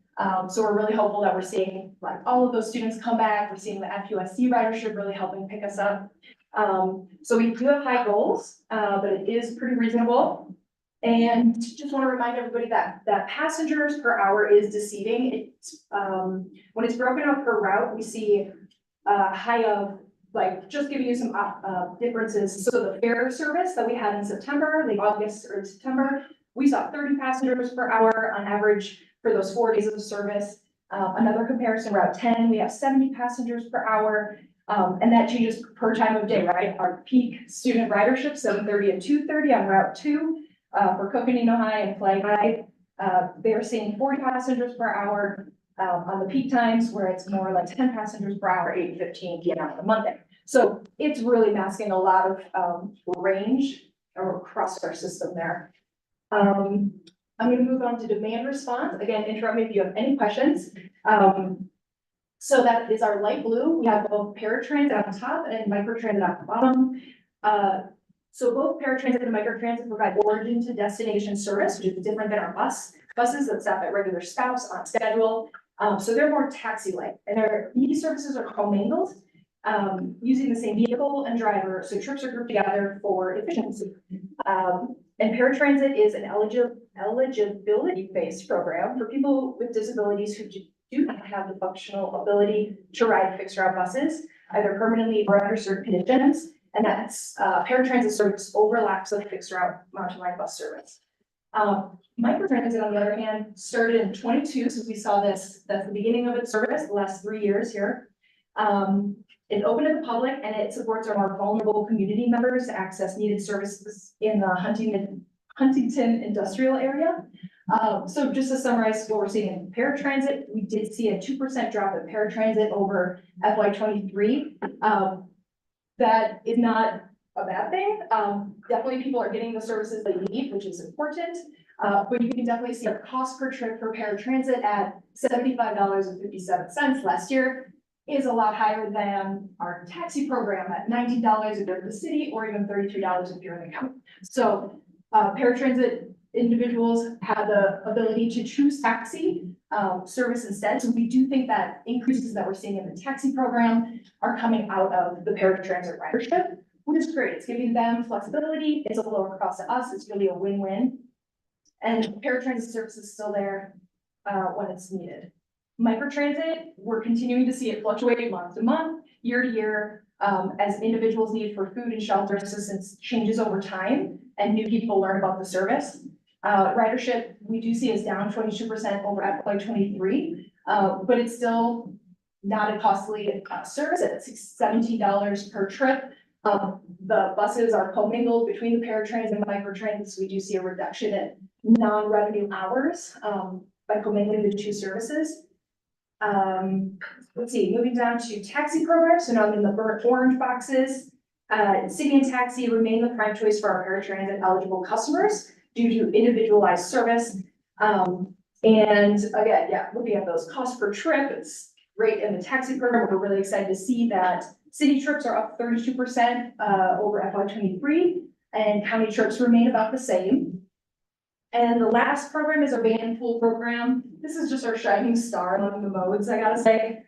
So we're really hopeful that we're seeing like all of those students come back. We're seeing the FUSC ridership really helping pick us up. So we do have high goals, but it is pretty reasonable. And just want to remind everybody that passengers per hour is deceiving. It's, when it's broken up per route, we see high of, like, just giving you some differences. So the fare service that we had in September, like August or September, we saw 30 passengers per hour on average for those 4 days of service. Another comparison, Route 10, we have 70 passengers per hour. And that changes per time of day, right? Our peak student ridership, 7:30 and 2:30 on Route 2. For Coconino High and Flag High, they're seeing 40 passengers per hour on the peak times, where it's more like 10 passengers per hour, 8:15 p.m. on the Monday. So it's really masking a lot of range across our system there. I'm going to move on to demand response. Again, interrupt me if you have any questions. So that is our light blue. We have both paratransit on top and microtransit on the bottom. So both paratransit and microtransit provide origin to destination service, which is different than our buses that stop at regular stops on schedule. So they're more taxi-like, and these services are commingled, using the same vehicle and driver, so trips are grouped together for efficiency. And paratransit is an eligibility-based program for people with disabilities who do not have the functional ability to ride fixed route buses, either permanently or under certain conditions. And that's, paratransit service overlaps with fixed route mountain line bus service. Microtransit, on the other hand, started in 22, so we saw this, that's the beginning of its service, the last 3 years here. It opened to the public and it supports our more vulnerable community members to access needed services in the Huntington industrial area. So just to summarize what we're seeing in paratransit, we did see a 2% drop in paratransit over FY23. That is not a bad thing. Definitely people are getting the services they need, which is important. But you can definitely see our cost per trip for paratransit at $75.57 last year is a lot higher than our taxi program at $90 if you're in the city, or even $33 if you're in the county. So paratransit individuals have the ability to choose taxi service instead. So we do think that increases that we're seeing in the taxi program are coming out of the paratransit ridership, which is great. It's giving them flexibility. It's a lower cost to us. It's really a win-win. And paratransit service is still there when it's needed. Microtransit, we're continuing to see it fluctuate month to month, year to year, as individuals' need for food and shelter assistance changes over time and new people learn about the service. Ridership, we do see is down 22% over FY23, but it's still not a costly service at $17 per trip. The buses are commingled between the paratransit and microtransit, so we do see a reduction in non-revenue hours by commingling the two services. Let's see, moving down to taxi programs. So now I'm in the burnt orange boxes. City and taxi remain the prime choice for our paratransit eligible customers due to individualized service. And again, yeah, looking at those costs per trip, it's great in the taxi program. We're really excited to see that city trips are up 32% over FY23, and county trips remain about the same. And the last program is our van pool program. This is just our shining star among the modes, I gotta say.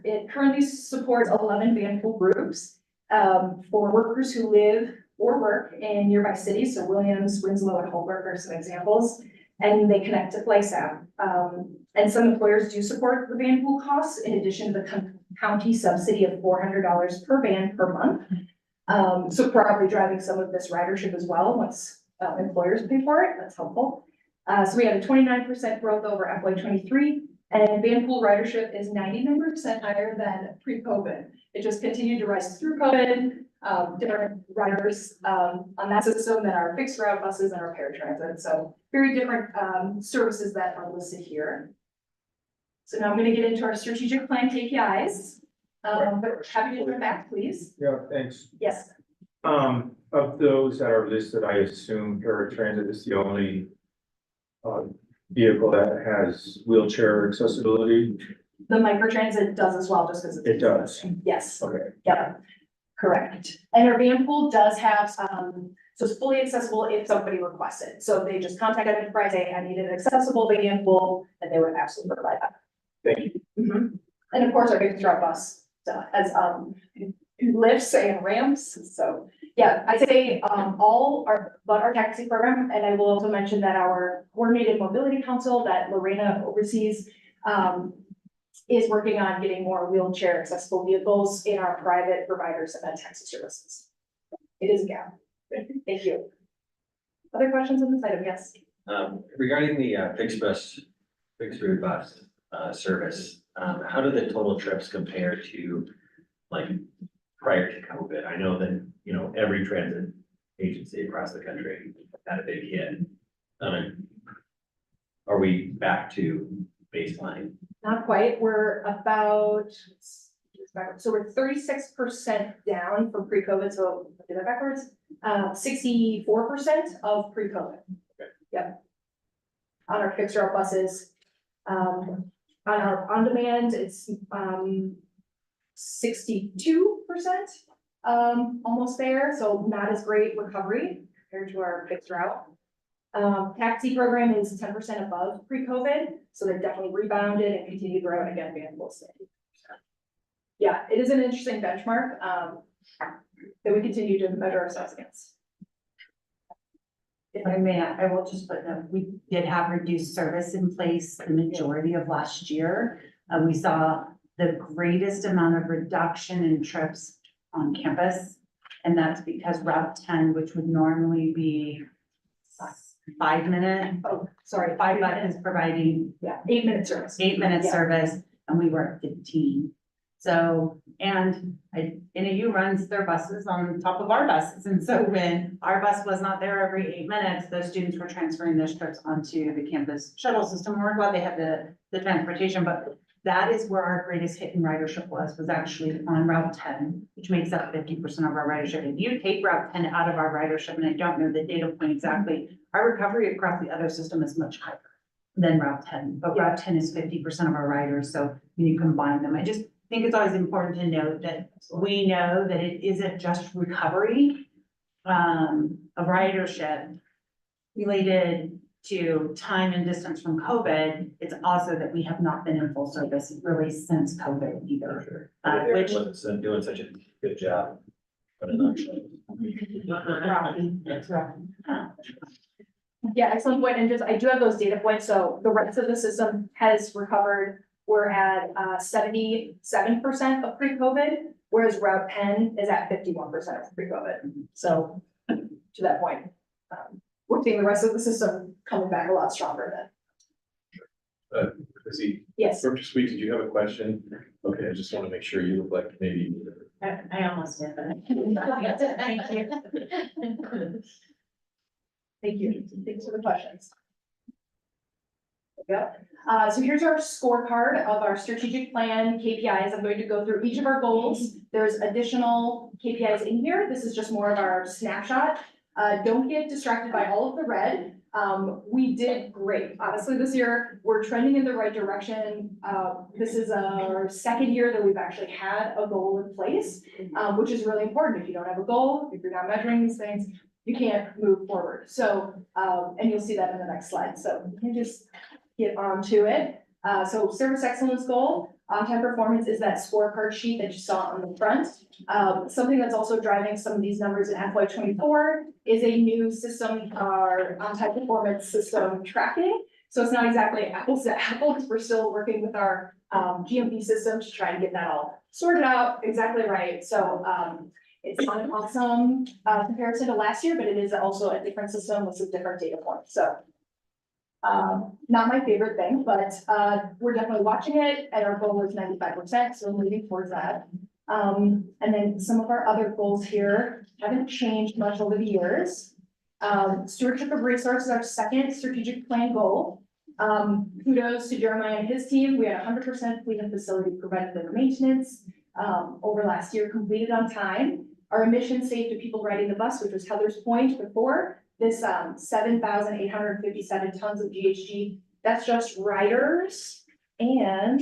It currently supports 11 van pool groups for workers who live or work in nearby cities. So Williams, Winslow, and Holbrook are some examples. And they connect to Flagstaff. And some employers do support the van pool costs in addition to the county subsidy of $400 per van per month. So probably driving some of this ridership as well once employers pay for it. That's helpful. So we had a 29% growth over FY23, and van pool ridership is 99% higher than pre-COVID. It just continued to rise through COVID. Different riders on that system than our fixed route buses and our paratransit. So very different services that are listed here. So now I'm going to get into our strategic plan KPIs. But happy to turn back, please. Yeah, thanks. Yes. Of those that are listed, I assume paratransit is the only vehicle that has wheelchair accessibility. The microtransit does as well, just because It does. Yes. Okay. Yeah. Correct. And our van pool does have, so it's fully accessible if somebody requests it. So they just contact Enterprise, say, I need an accessible van pool, and they would absolutely provide that. Thank you. Mhm. And of course, our big truck bus has lifts and ramps. So yeah, I say but our taxi program, and I will also mention that our coordinated mobility council that Lorena oversees is working on getting more wheelchair accessible vehicles in our private providers and taxi services. It is a gap. Thank you. Other questions on this item? Yes. Regarding the fixed route bus service, how do the total trips compare to like prior to COVID? I know that, you know, every transit agency across the country had a big hit. Are we back to baseline? Not quite. We're about, so we're 36% down from pre-COVID. So I did that backwards. 64% of pre-COVID. Okay. Yep. On our fixed route buses. On our on-demand, it's, 62%, almost there, so not as great recovery compared to our fixed route. TAC program is 10% above pre-COVID, so they've definitely rebounded and continued to grow, and again, being close to 80%. Yeah, it is an interesting benchmark, that we continue to measure ourselves against. If I may, I will just put that we did have reduced service in place the majority of last year. We saw the greatest amount of reduction in trips on campus. And that's because Route 10, which would normally be 5 minute, Oh, sorry, 5 buses providing Yeah, 8-minute service. 8-minute Yeah. service, and we were at 15. So, and NAU runs their buses on top of our buses. And so when our bus was not there every 8 minutes, those students were transferring those trips onto the campus shuttle system. We're glad they had the transportation, but that is where our greatest hit in ridership was actually on Route 10, which makes up 50% of our ridership. If you take Route 10 out of our ridership, and I don't know the data point exactly, our recovery across the other system is much higher than Route 10, but Route 10 is 50% of our riders. So when you combine them, I just think it's always important to note that we know that it isn't just recovery of ridership related to time and distance from COVID. It's also that we have not been in full service really since COVID either. Which Wasn't doing such a good job. But I'm not sure. that's right. Yeah, excellent point, and just, I do have those data points, so the rest of the system has recovered. We're at 77% of pre-COVID, whereas Route 10 is at 51% of pre-COVID. So to that point, we're seeing the rest of the system coming back a lot stronger than. Chrissy, Yes. Dr. Sweet, did you have a question? Okay, I just want to make sure you look like maybe. I almost did, but. Thank you. Thank you. Thanks for the questions. Yep. So here's our scorecard of our strategic plan KPIs. I'm going to go through each of our goals. There's additional KPIs in here. This is just more of our snapshot. Don't get distracted by all of the red. We did great. Honestly, this year, we're trending in the right direction. This is our second year that we've actually had a goal in place, which is really important. If you don't have a goal, if you're not measuring these things, you can't move forward. So, and you'll see that in the next slide. So you can just get on to it. So service excellence goal, on-time performance is that scorecard sheet that you saw on the front. Something that's also driving some of these numbers in FY24 is a new system, our on-time performance system tracking. So it's not exactly apples to apples. We're still working with our GMP system to try and get that all sorted out exactly right. So it's not an awesome comparison to last year, but it is also a different system with some different data points. So not my favorite thing, but we're definitely watching it, and our goal is 95%, so we're moving towards that. And then some of our other goals here haven't changed much over the years. Stewardship of resources, our second strategic plan goal. Kudos to Jeremiah and his team. We had 100% fleet and facility preventative maintenance over last year, completed on time. Our emissions saved to people riding the bus, which was Heather's point before. This 7,857 tons of GHG, that's just riders and,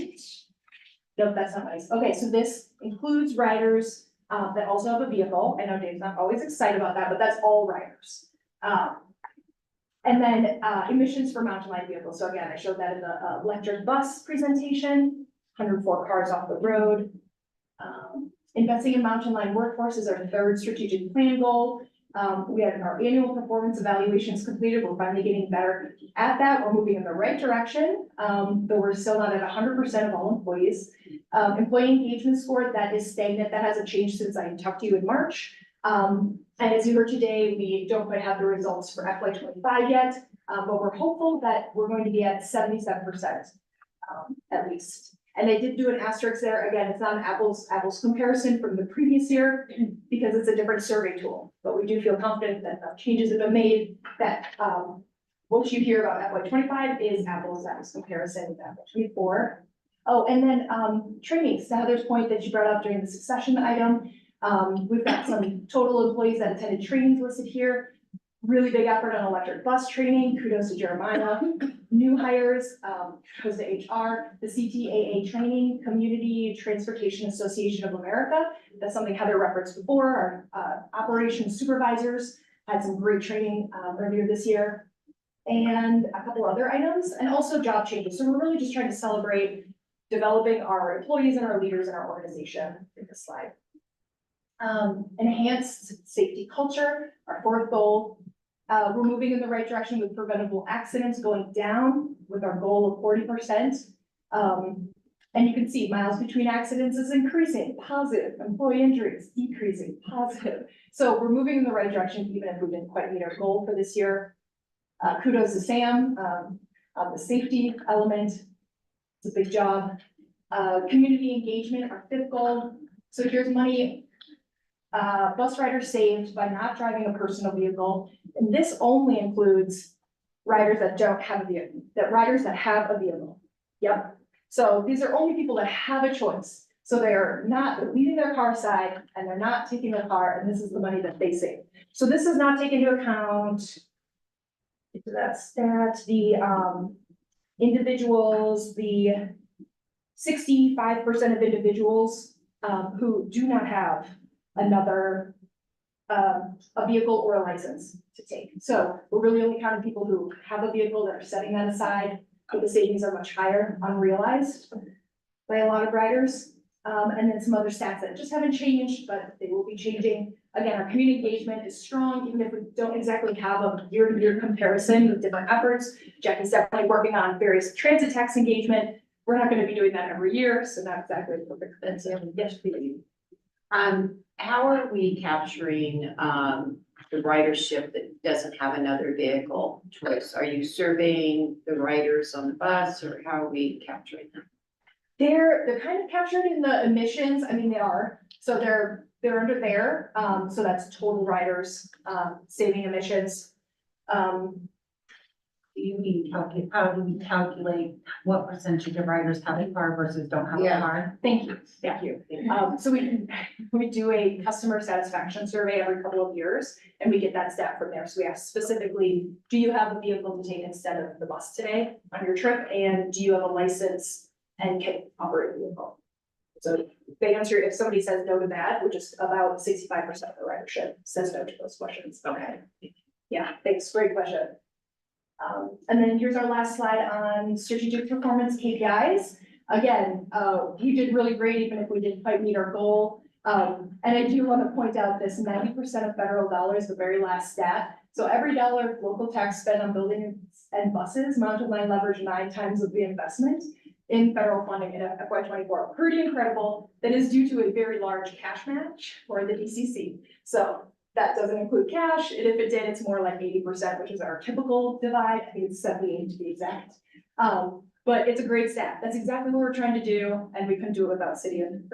nope, that's not nice. Okay, so this includes riders that also have a vehicle. I know Dave's not always excited about that, but that's all riders. And then emissions for mountain light vehicles. So again, I showed that in the electric bus presentation, 104 cars off the road. Investing in mountain line workforce is our third strategic plan goal. We had our annual performance evaluations completed. We're finally getting better at that. We're moving in the right direction, though we're still not at 100% of all employees. Employee engagement score, that is stagnant. That hasn't changed since I talked to you in March. And as you heard today, we don't quite have the results for FY25 yet, but we're hopeful that we're going to be at 77% at least. And they did do an asterisk there. Again, it's not an apples comparison from the previous year because it's a different survey tool. But we do feel confident that changes have been made, that what you hear about FY25 is apples comparison with FY24. Oh, and then trainings, to Heather's point that you brought up during the succession item. We've got some total employees that attended trainings listed here. Really big effort on electric bus training. Kudos to Jeremiah. new hires, goes to HR, the CTAA training, Community Transportation Association of America. That's something Heather referenced before. Our operations supervisors had some great training earlier this year. And a couple other items, and also job changes. So we're really just trying to celebrate developing our employees and our leaders in our organization. In this slide. Enhanced safety culture, our fourth goal. We're moving in the right direction with preventable accidents going down with our goal of 40%. And you can see miles between accidents is increasing, positive, employee injuries decreasing, positive. So we're moving in the right direction, even if we didn't quite meet our goal for this year. Kudos to Sam, on the safety element. It's a big job. Community engagement, our fifth goal. So here's money, bus riders saved by not driving a personal vehicle. And this only includes riders that don't have a vehicle, riders that have a vehicle. Yep. So these are only people that have a choice. So they're leaving their car aside and they're not taking their car, and this is the money that they save. So this does not take into account the individuals, the 65% of individuals who do not have another a vehicle or a license to take. So we're really only counting people who have a vehicle that are setting that aside, but the savings are much higher, unrealized by a lot of riders. And then some other stats that just haven't changed, but they will be changing. Again, our community engagement is strong, even if we don't exactly have a year-to-year comparison with different efforts. Jackie's definitely working on various transit tax engagement. We're not gonna be doing that every year, so not exactly a perfect fit. So yes, please. How are we capturing, the ridership that doesn't have another vehicle choice? Are you surveying the riders on the bus, or how are we capturing them? They're kind of captured in the emissions. I mean, they are, so they're under there. So that's total riders, saving emissions. Do you mean, how do we calculate what percentage of riders have a car versus don't have a Yeah. car? Thank you. So we do a customer satisfaction survey every couple of years, and we get that stat from there. So we ask specifically, do you have a vehicle to take instead of the bus today on your trip? And do you have a license and can operate a vehicle? So they answer, if somebody says no to that, which is about 65% of the ridership says no to those questions. Okay. Yeah, thanks, great question. And then here's our last slide on strategic performance KPIs. Again, we did really great, even if we didn't quite meet our goal. And I do want to point out this 90% of federal dollars, the very last stat. So every dollar of local tax spent on buildings and buses, Mountain Line leveraged 9 times of the investment in federal funding in FY '24. Pretty incredible. That is due to a very large cash match for the DCC. So that doesn't include cash, and if it did, it's more like 80%, which is our typical divide. I think it's 78 to be exact. But it's a great stat. That's exactly what we're trying to do, and we couldn't do it without City and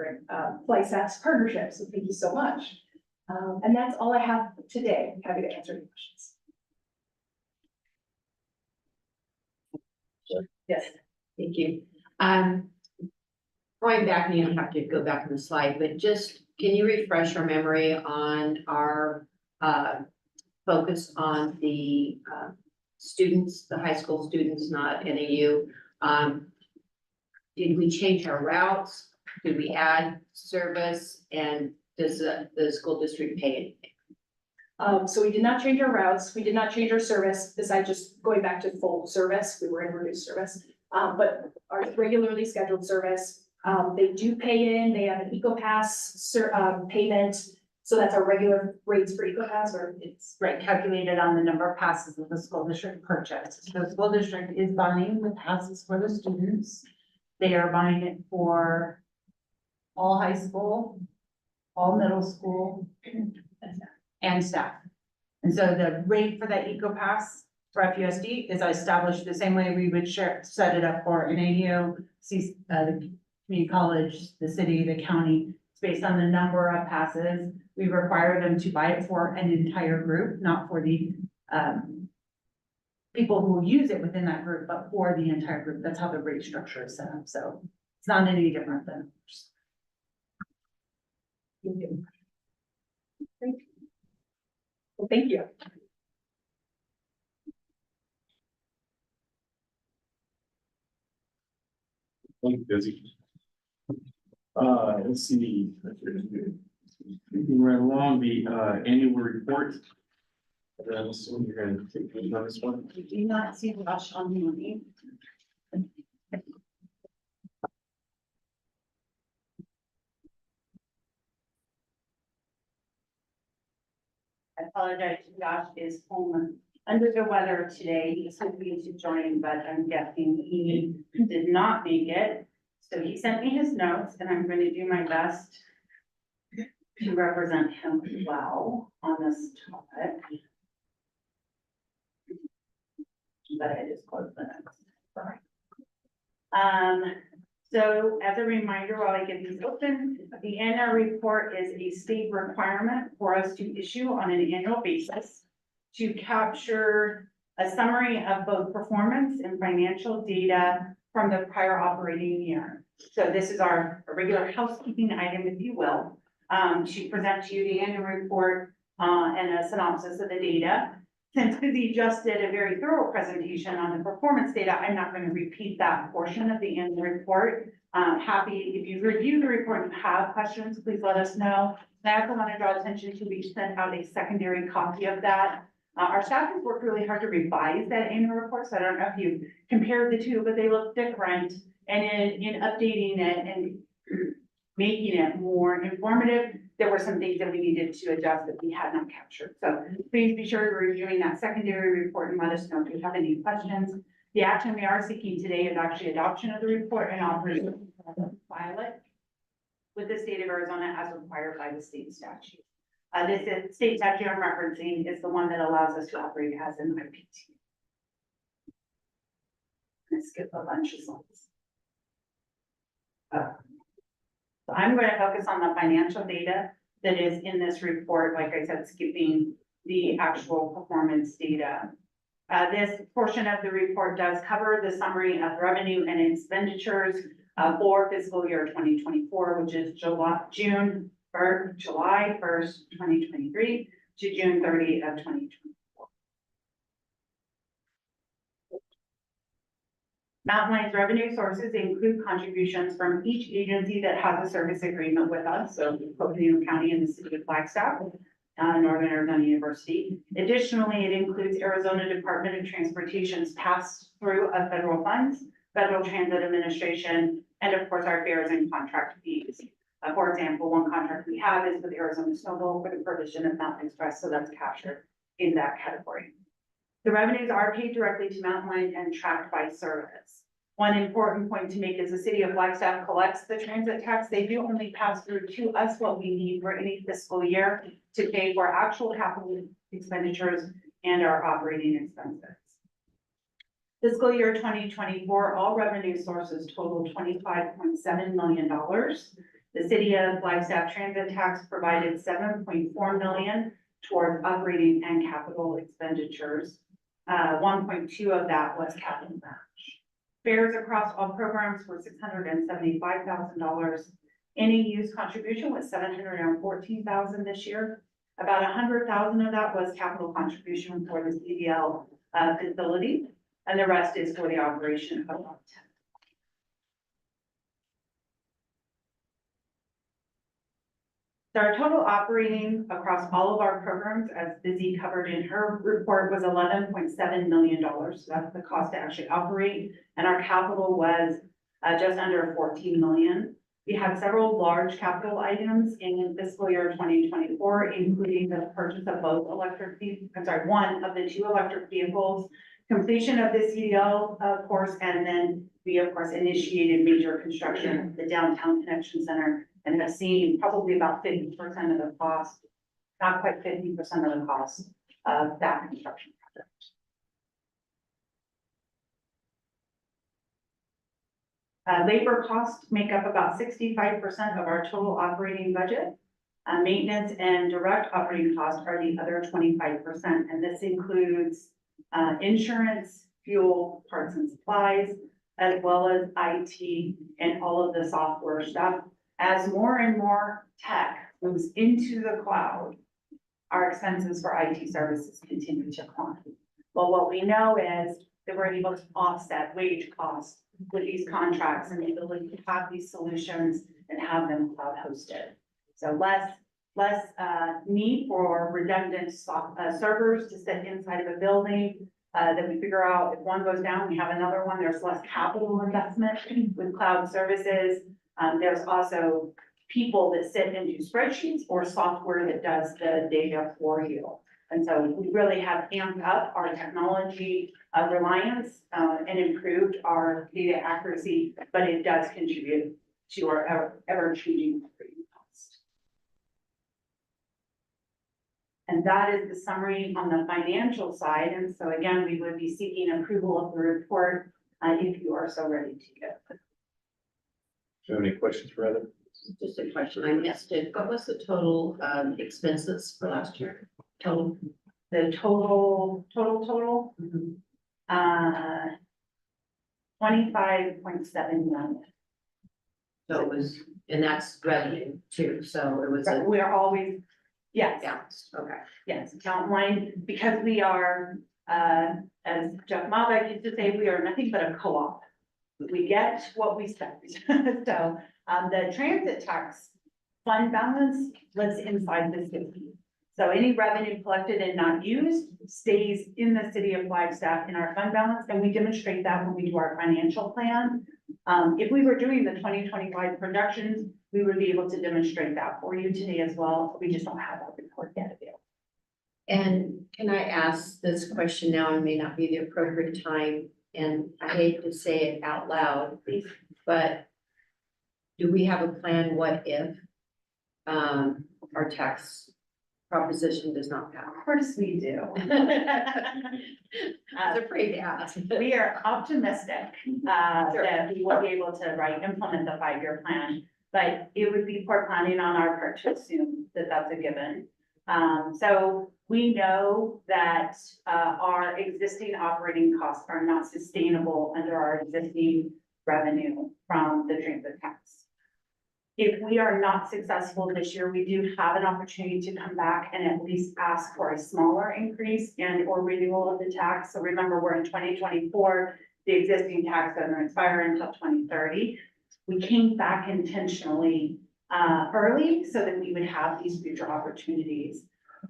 FlightStats partnership, so thank you so much. And that's all I have today. I'm happy to answer any questions. Yes. Thank you. Going back, and you don't have to go back on the slide, but just, can you refresh our memory on our, focus on the, students, the high school students, not NAU? Did we change our routes? Did we add service? And does the school district pay anything? So we did not change our routes. We did not change our service, besides just going back to full service. We were in reduced service. But our regularly scheduled service, they do pay in, they have an EcoPass payment. So that's our regular rates for EcoPass, or it's Right, calculated on the number of passes that the school district purchased. The school district is buying the passes for the students. They are buying it for all high school, all middle school, and staff. And so the rate for that EcoPass for FUSD is established the same way we would set it up for an AU, the community college, the city, the county. It's based on the number of passes. We require them to buy it for an entire group, not for the people who use it within that group, but for the entire group. That's how the rate structure is set up. So it's not any different than. well, thank you. Busy. Let's see. Moving right along, the annual report. I'm assuming you're gonna take the on this one. I do not see Rush on the movie. I apologize, Josh is home under the weather today. He was hoping to join, but I'm guessing he did not make it. So he sent me his notes and I'm going to do my best to represent him well on this topic. But I just closed the notes. So as a reminder, while I get these open, the annual report is a state requirement for us to issue on an annual basis to capture a summary of both performance and financial data from the prior operating year. So this is our regular housekeeping item, if you will, to present to you the annual report and a synopsis of the data. Since Busy just did a very thorough presentation on the performance data, I'm not going to repeat that portion of the annual report. Happy, if you review the report and have questions, please let us know. And I also want to draw attention to, we sent out a secondary copy of that. Our staff has worked really hard to revise that annual report, so I don't know if you compared the two, but they look different. And in updating it and making it more informative, there were some things that we needed to adjust that we had not captured. So please be sure you're reviewing that secondary report and let us know if you have any questions. The action we are seeking today is actually adoption of the report and authorization to file it with the state of Arizona as required by the state statute. This is state statute I'm referencing is the one that allows us to operate as an IPT. And skip a bunch of slides. So I'm going to focus on the financial data that is in this report, like I said, skipping the actual performance data. This portion of the report does cover the summary of revenue and expenditures for fiscal year 2024, which is July 1st, 2023 to June 30 of 2024. Mountain Line's revenue sources include contributions from each agency that has a service agreement with us, so Coconino County and the city of Flagstaff, Northern Arizona University. Additionally, it includes Arizona Department of Transportation's pass-through of federal funds, Federal Transit Administration, and of course, our fares and contract fees. For example, one contract we have is with Arizona Snowball for the provision of Mountain Express, so that's captured in that category. The revenues are paid directly to Mountain Line and tracked by service. One important point to make is the city of Flagstaff collects the transit tax. They do only pass through to us what we need for any fiscal year to pay for actual capital expenditures and our operating expenses. Fiscal year 2024, all revenue sources totaled $25.7 million. The city of Flagstaff transit tax provided $7.4 million towards operating and capital expenditures. 1.2 of that was capital match. Fares across all programs were $675,000. Any use contribution was $714,000 this year. About $100,000 of that was capital contribution for the CDL facility, and the rest is for the operation of the So our total operating across all of our programs, as Busy covered in her report, was $11.7 million. So that's the cost to actually operate. And our capital was just under $14 million. We had several large capital items in fiscal year 2024, including the purchase of both one of the two electric vehicles, completion of the CDL course, and then we of course initiated major construction of the downtown connection center and have seen probably about 50% of the cost, not quite 50% of the cost of that construction project. Labor costs make up about 65% of our total operating budget. Maintenance and direct operating costs are the other 25%, and this includes insurance, fuel, parts and supplies, as well as IT and all of the software stuff. As more and more tech moves into the cloud, our expenses for IT services continue to climb. Well, what we know is that we're able to offset wage costs with these contracts and the ability to have these solutions and have them cloud hosted. So less need for redundant servers to sit inside of a building. That we figure out if one goes down, we have another one. There's less capital investment with cloud services. There's also people that sit and do spreadsheets or software that does the data for you. And so we really have amped up our technology reliance and improved our data accuracy, but it does contribute to our ever-changing operating cost. And that is the summary on the financial side. And so again, we would be seeking approval of the report if you are so ready to go. Do you have any questions for Heather? Just a question, I missed it. What was the total expenses for last year? Total? The total, Mhm. 25.7 million. So it was, and that's revenue too, so it was a We are always, yes. balanced, okay. Yes, account line, because we are, as Jeff Malbeck used to say, we are nothing but a co-op. We get what we spend. So, the transit tax fund balance lives inside the city. So any revenue collected and not used stays in the city of Flagstaff in our fund balance, and we demonstrate that when we do our financial plan. If we were doing the 2025 projections, we would be able to demonstrate that for you today as well. We just don't have that report yet available. And can I ask this question now? It may not be the appropriate time, and I hate to say it out loud, but do we have a plan, what if our tax proposition does not pass? Of course we do. I was afraid to ask. We are optimistic that we will be able to implement the 5-year plan, but it would be poor planning on our part to assume that that's a given. So we know that our existing operating costs are not sustainable under our existing revenue from the transit tax. If we are not successful this year, we do have an opportunity to come back and at least ask for a smaller increase and or renewal of the tax. So remember, we're in 2024, the existing tax doesn't expire until 2030. We came back intentionally early so that we would have these future opportunities.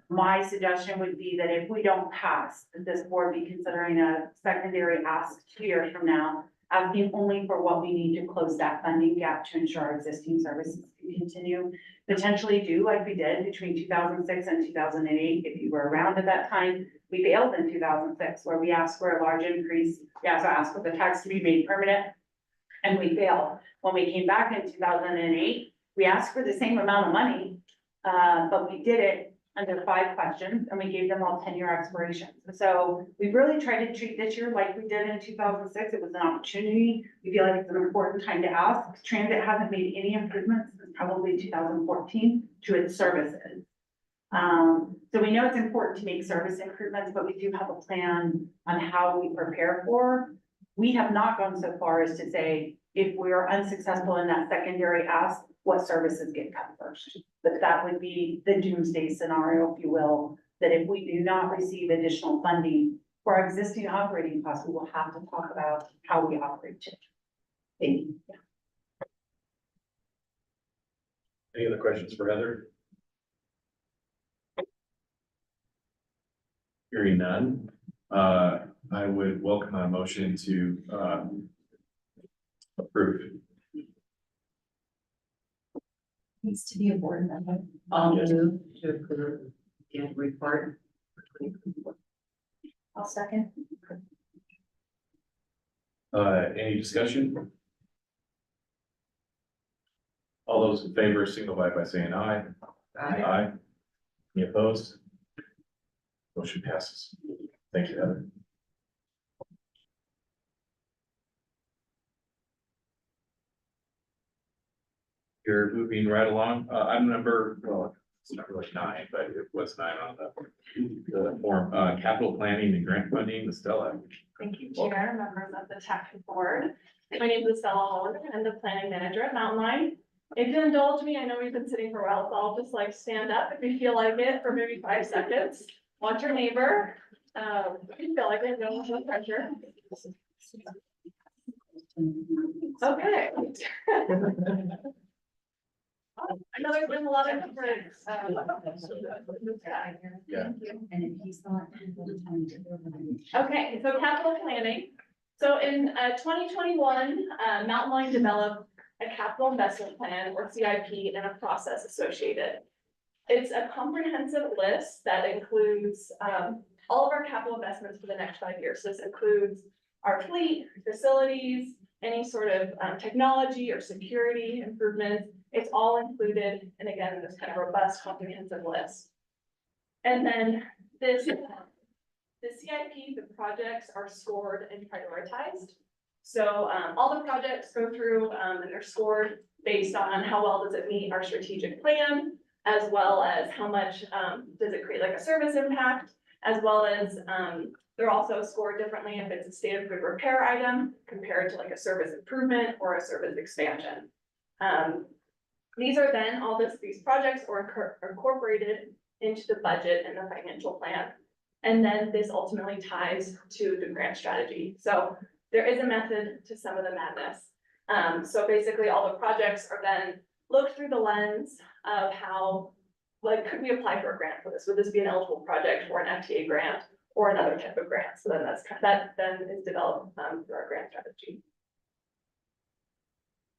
My suggestion would be that if we don't pass, that this board be considering a secondary ask 2 years from now, asking only for what we need to close that funding gap to ensure our existing services can continue. Potentially do like we did between 2006 and 2008. If you were around at that time, we failed in 2006 where we asked for a large increase. We also asked for the tax to be made permanent and we failed. When we came back in 2008, we asked for the same amount of money, but we did it under 5 questions and we gave them all 10-year expirations. So we really tried to treat this year like we did in 2006. It was an opportunity. We feel like it's an important time to ask. Transit hasn't made any improvements since probably 2014 to its services. So we know it's important to make service improvements, but we do have a plan on how we prepare for. We have not gone so far as to say, if we are unsuccessful in that secondary ask, what services get cut first. But that would be the doomsday scenario, if you will, that if we do not receive additional funding for our existing operating costs, we will have to talk about how we operate it. Thank you. Any other questions for Heather? Hearing none, I would welcome a motion to approve. Needs to be a board member. I'll Yes. move to approve the annual report for 2024. I'll second. Any discussion? All those in favor signify by saying aye. Aye. Any opposed? Motion passes. Thank you, Heather. You're moving right along. Item number, well, it's not really 9, but it was 9 on the form, capital planning and grant funding, Estella. Thank you, Chair, members of the TAC board. My name is Estella Holden. I'm the planning manager at Mountain Line. If you indulge me, I know we've been sitting for a while, so I'll just like stand up if you feel like it for maybe 5 seconds. Watch your neighbor. I feel like I know no pressure. Okay. I know there's been a lot of different, Yeah. And if he's not. okay, so capital planning. So in 2021, Mountain Line developed a capital investment plan or CIP and a process associated. It's a comprehensive list that includes all of our capital investments for the next 5 years. So this includes our fleet, facilities, any sort of technology or security improvements. It's all included, and again, in this kind of robust, comprehensive list. And then this, the CIP, the projects are scored and prioritized. So all the projects go through and they're scored based on how well does it meet our strategic plan, as well as how much does it create like a service impact, as well as they're also scored differently if it's a state of good repair item compared to like a service improvement or a service expansion. These are then these projects are incorporated into the budget and the financial plan. And then this ultimately ties to the grant strategy. So there is a method to some of the madness. So basically all the projects are then looked through the lens of how, like, could we apply for a grant for this? Would this be an eligible project for an FTA grant or another type of grant? So then that then is developed through our grant strategy.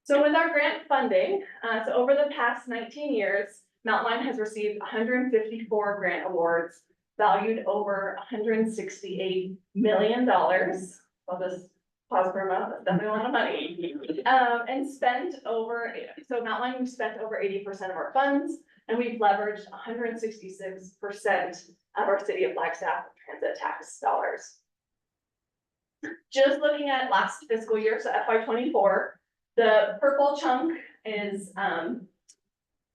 So with our grant funding, so over the past 19 years, Mountain Line has received 154 grant awards valued over $168 million. I'll just pause for a moment, that's definitely a lot of money. And spent over, so Mountain Line, we've spent over 80% of our funds, and we've leveraged 166% of our City of Flagstaff transit tax dollars. Just looking at last fiscal year, so FY24, the purple chunk is,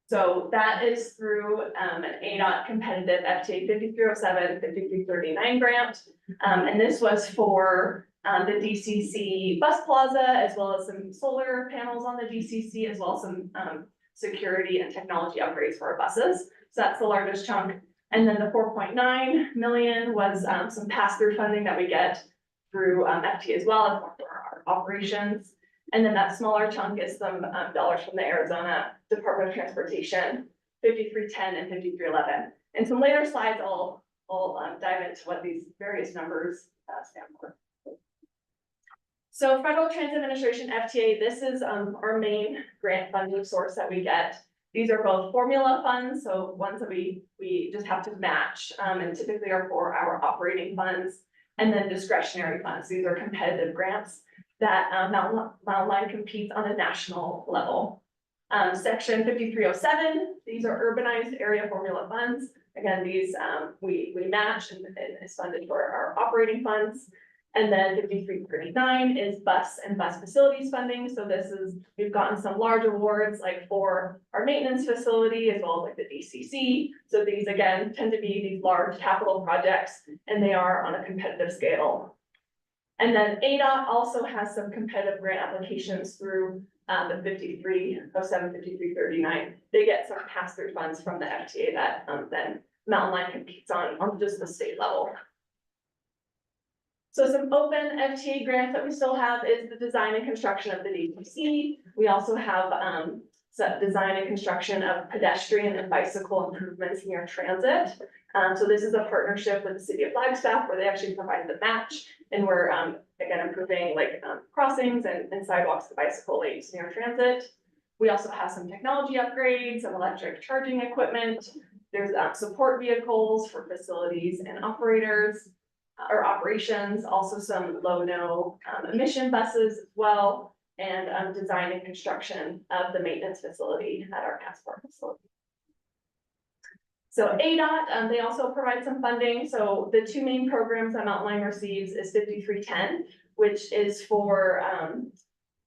so that is through an ADOT competitive FTA 5307, 5339 grant. And this was for the DCC bus plaza, as well as some solar panels on the DCC, as well as some security and technology upgrades for our buses. So that's the largest chunk. And then the 4.9 million was some pass-through funding that we get through FTA as well as for our operations. And then that smaller chunk is some dollars from the Arizona Department of Transportation, 5310 and 5311. And some later slides, I'll dive into what these various numbers stand for. So Federal Transit Administration, FTA, this is our main grant funding source that we get. These are both formula funds, so ones that we just have to match, and typically are for our operating funds, and then discretionary funds. These are competitive grants that Mountain Line competes on a national level. Section 5307, these are urbanized area formula funds. Again, these we match and is funded for our operating funds. And then 5339 is bus and bus facilities funding. So this is, we've gotten some large awards like for our maintenance facility as well as like the DCC. So these again tend to be these large capital projects, and they are on a competitive scale. And then ADOT also has some competitive grant applications through the 5307, 5339. They get some pass-through funds from the FTA that then Mountain Line competes on just the state level. So some open FTA grants that we still have is the design and construction of the DCC. We also have some design and construction of pedestrian and bicycle improvements near transit. So this is a partnership with the City of Flagstaff where they actually provided the match, and we're again improving like crossings and sidewalks to bicycle lanes near transit. We also have some technology upgrades, some electric charging equipment. There's support vehicles for facilities and operators or operations, also some low-no emission buses as well, and design and construction of the maintenance facility at our passport facility. So ADOT, they also provide some funding. So the two main programs that Mountain Line receives is 5310, which is for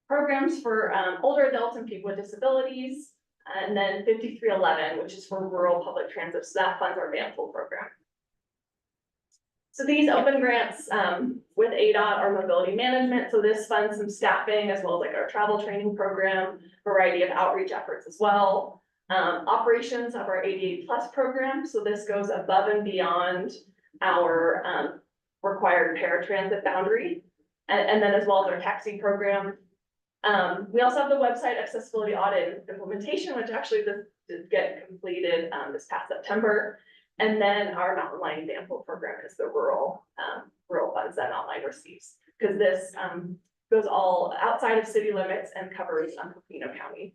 programs for older adults and people with disabilities, and then 5311, which is for rural public transit. So that funds our van pool program. So these open grants with ADOT are mobility management. So this funds some staffing as well as like our travel training program, variety of outreach efforts as well. Operations of our 88 Plus program. So this goes above and beyond our, required paratransit boundary. And then as well as our taxi program. We also have the website accessibility audit implementation, which actually did get completed, this past September. And then our Mountain Line example program is the rural funds that Mountain Line receives. Because this, goes all outside of city limits and covers, Pocino County.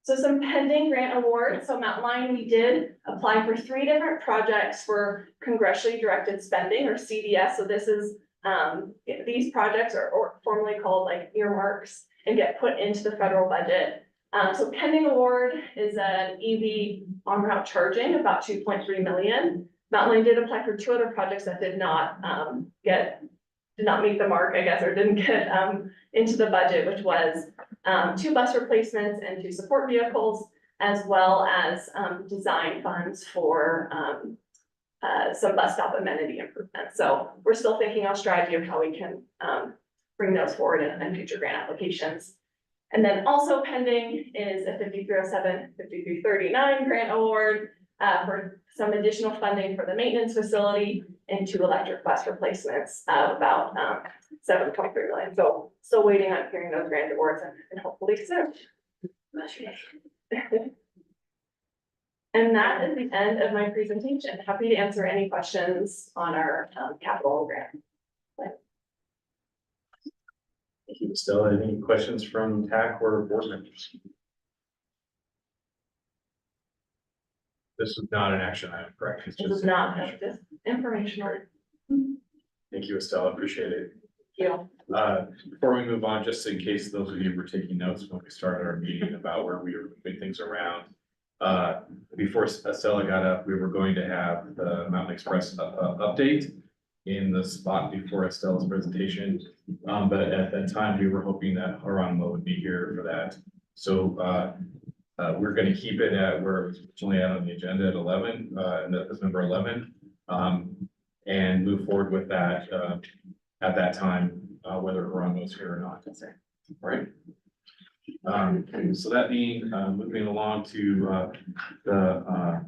So some pending grant awards. So Mountain Line, we did apply for 3 different projects for congressionally directed spending, or CDS. So this is, these projects are formally called like earmarks and get put into the federal budget. So pending award is an EV on route charging, about 2.3 million. Mountain Line did apply for 2 other projects that did not meet the mark, I guess, or didn't get into the budget, which was 2 bus replacements and 2 support vehicles, as well as design funds for some bus stop amenity improvements. So we're still thinking on strategy of how we can bring those forward in future grant applications. And then also pending is a 5307, 5339 grant award for some additional funding for the maintenance facility and 2 electric bus replacements of about 7.3 million. So still waiting on hearing those grant awards and hopefully soon. And that is the end of my presentation. Happy to answer any questions on our capital grant. Thank you, Stella. Any questions from TAC or board members? This is not an action item, correct? It's This just is not just informational. Thank you, Estella. Appreciate it. Yeah. Before we move on, just in case those of you were taking notes when we started our meeting about where we were moving things around. Before Estella got up, we were going to have the Mountain Express update in the spot before Estella's presentation. But at that time, we were hoping that Geronimo would be here for that. So we're gonna keep it at where it was originally at on the agenda at 11, and that was number 11. And move forward with that at that time, whether Geronimo's here or not. All right. So that being, moving along to the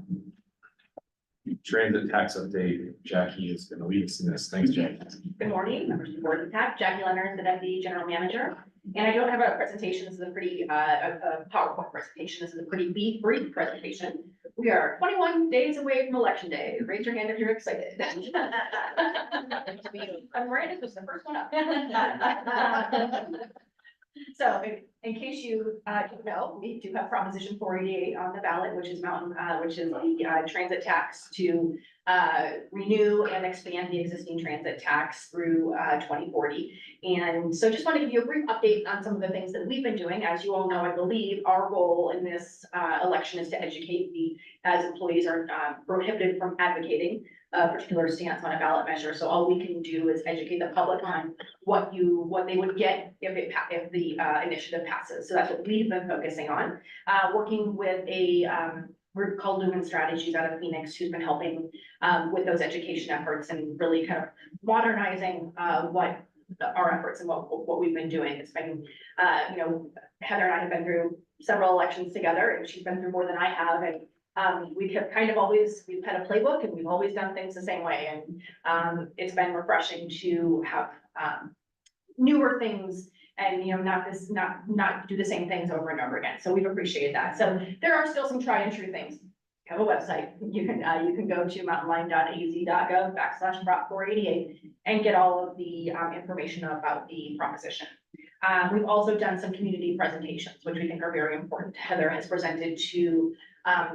transit tax update, Jackie is going to lead us in this. Thanks, Jackie. Good morning, members of the board of TAC, Jackie Leonard, the deputy general manager. And I don't have a presentation. This is a pretty, a PowerPoint presentation. This is a pretty brief presentation. We are 21 days away from election day. Raise your hand if you're excited. Miranda was the first one up. So in case you don't know, we do have Proposition 488 on the ballot, which is the transit tax to renew and expand the existing transit tax through 2040. And so just want to give you a brief update on some of the things that we've been doing. As you all know, I believe our goal in this election is to educate as employees are prohibited from advocating a particular stance on a ballot measure. So all we can do is educate the public on what they would get if the initiative passes. So that's what we've been focusing on, working with a group called Lumen Strategies out of Phoenix, who's been helping with those education efforts and really kind of modernizing what our efforts and what we've been doing. It's been, Heather and I have been through several elections together, and she's been through more than I have. And we have kind of we've had a playbook and we've always done things the same way. And it's been refreshing to have newer things and, not do the same things over and over again. So we've appreciated that. So there are still some tried and true things. We have a website. You can go to mountainline.az.gov/prop488 and get all of the information about the proposition. We've also done some community presentations, which we think are very important. Heather has presented to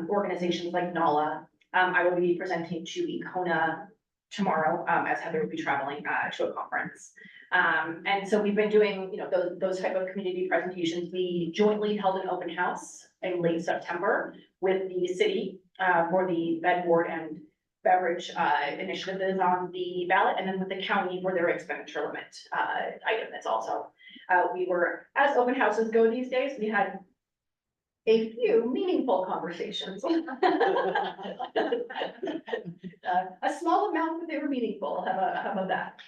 organizations like NALA. I will be presenting to Econa tomorrow, as Heather will be traveling to a conference. And so we've been doing, those type of community presentations. We jointly held an open house in late September with the city for the bed board and beverage initiative that is on the ballot, and then with the county for their expenditure limit item that's also. We were, as open houses go these days, we had a few meaningful conversations. A small amount, but they were meaningful. How about that?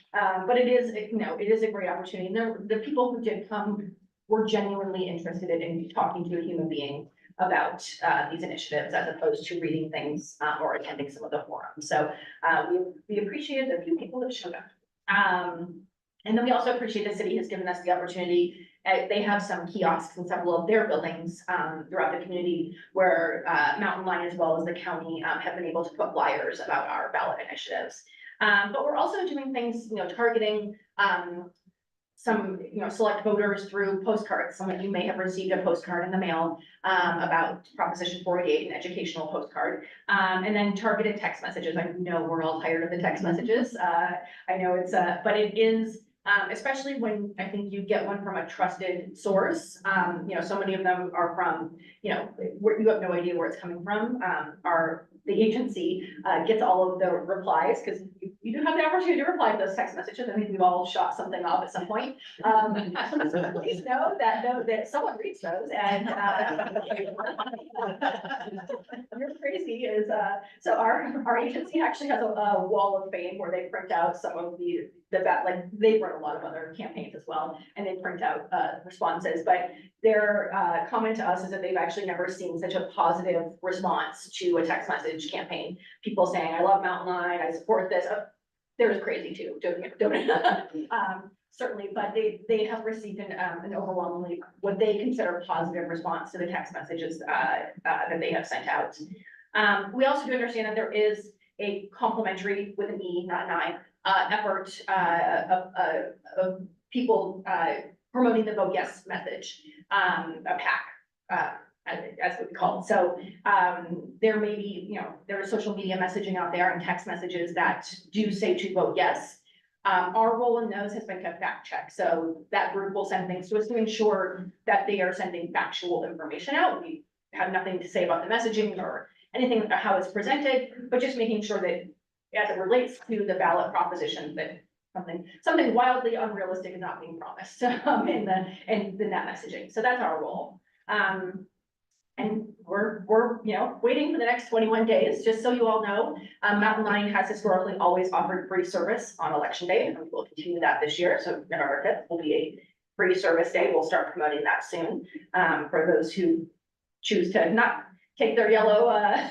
But it is a great opportunity. And the people who did come were genuinely interested in talking to a human being about these initiatives as opposed to reading things or attending some of the forums. So we appreciated the few people that showed up. And then we also appreciate the city has given us the opportunity. They have some kiosks in several of their buildings throughout the community where Mountain Line as well as the county have been able to put flyers about our ballot initiatives. But we're also doing things, targeting some, select voters through postcards. Some of you may have received a postcard in the mail about Proposition 488, an educational postcard. And then targeted text messages. I know we're all tired of the text messages. I know it's, but it is, especially when I think you get one from a trusted source. So many of them are from, where you have no idea where it's coming from. The agency gets all of the replies because you do have the opportunity to reply to those text messages. I think we've all shot something off at some point. So please know that someone reads those and you're crazy is so our agency actually has a wall of fame where they print out some of like they run a lot of other campaigns as well, and they print out responses, but their comment to us is that they've actually never seen such a positive response to a text message campaign. People saying, I love Mountain Line, I support this. There's crazy too, certainly, but they have received an overwhelmingly what they consider positive response to the text messages that they have sent out. We also do understand that there is a complementary with an E, not an I, effort of people promoting the Vote Yes message, a PAC, as we call it. So there may be, there is social media messaging out there and text messages that do say to vote yes. Our role in those has been to fact check. So that group will send things to us to ensure that they are sending factual information out. We have nothing to say about the messaging or anything about how it's presented, but just making sure that as it relates to the ballot proposition, that something wildly unrealistic is not being promised in that messaging. So that's our role. And we're waiting for the next 21 days, just so you all know. Mountain Line has historically always offered free service on election day, and we will continue that this year. So November 5th will be a free service day. We'll start promoting that soon for those who choose to not take their yellow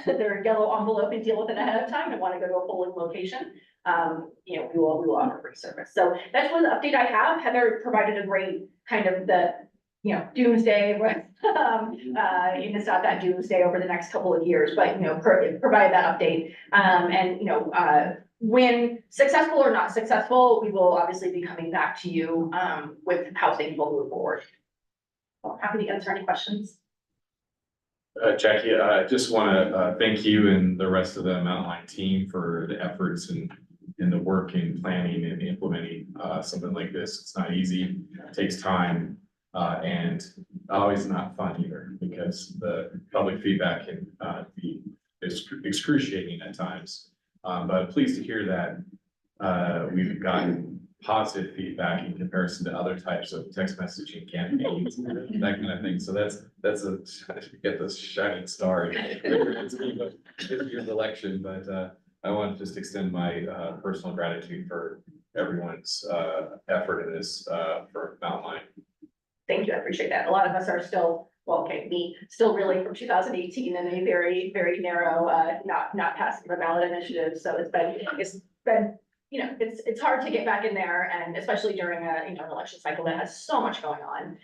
envelope and deal with it ahead of time and want to go to a polling location. We will offer free service. So that's one update I have. Heather provided a great kind of doomsday, it's not that doomsday over the next couple of years, but, provide that update. When successful or not successful, we will obviously be coming back to you, with how things will move forward. Well, happy to answer any questions. Jackie, I just want to thank you and the rest of the Mountain Line team for the efforts and the work in planning and implementing something like this. It's not easy, it takes time, and always not fun either because the public feedback can be excruciating at times. But pleased to hear that we've gotten positive feedback in comparison to other types of text messaging campaigns, that kind of thing. So that's get this shining star this year's election. But I want to just extend my personal gratitude for everyone's effort in this for Mountain Line. Thank you, I appreciate that. A lot of us are still, me, still really from 2018 in a very, very narrow, not passing the ballot initiative. So it's been it's hard to get back in there, and especially during an election cycle that has so much going on.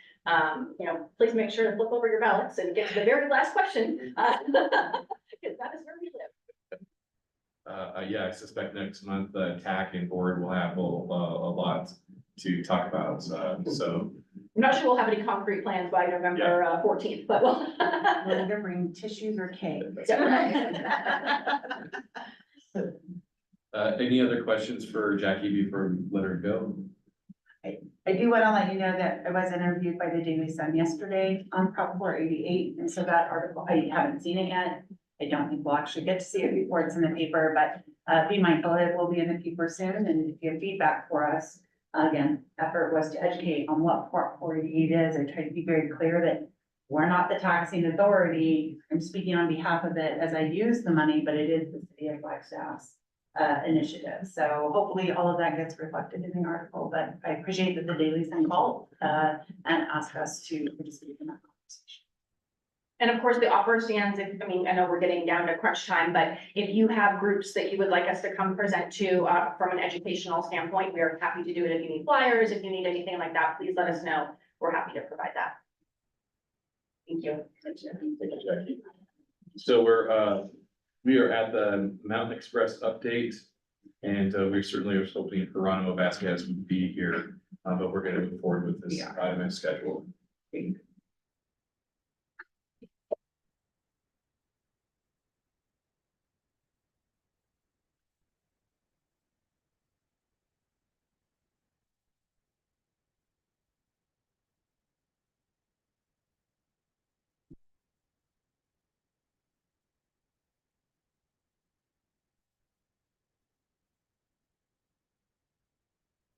Please make sure to flip over your ballots and get to the very last question, because that is where we live. Yeah, I suspect next month the TAC and board will have a lot to talk about. So I'm not sure we'll have any concrete plans by November 14th, but we'll Whether bring tissues or cake. Any other questions for Jackie before we let her go? I do want to let you know that I was interviewed by the Daily Sun yesterday on Prop 488, and so that article, I haven't seen it yet. I don't think we'll actually get to see it before it's in the paper, but be mindful it will be in the paper soon, and if you have feedback for us, again, effort was to educate on what Prop 488 is. I tried to be very clear that we're not the taxing authority. I'm speaking on behalf of it as I use the money, but it is the city of Flagstaff's initiative. So hopefully all of that gets reflected in the article, but I appreciate that the Daily Sun called and asked us to participate in that conversation. And of course, the offer stands, I mean, I know we're getting down to crunch time, but if you have groups that you would like us to come present to, from an educational standpoint, we are happy to do it. If you need flyers, if you need anything like that, please let us know. We're happy to provide that. Thank you. So we are at the Mountain Express update. And we certainly are hoping Geronimo Vasquez would be here, but we're gonna move forward with this item as scheduled.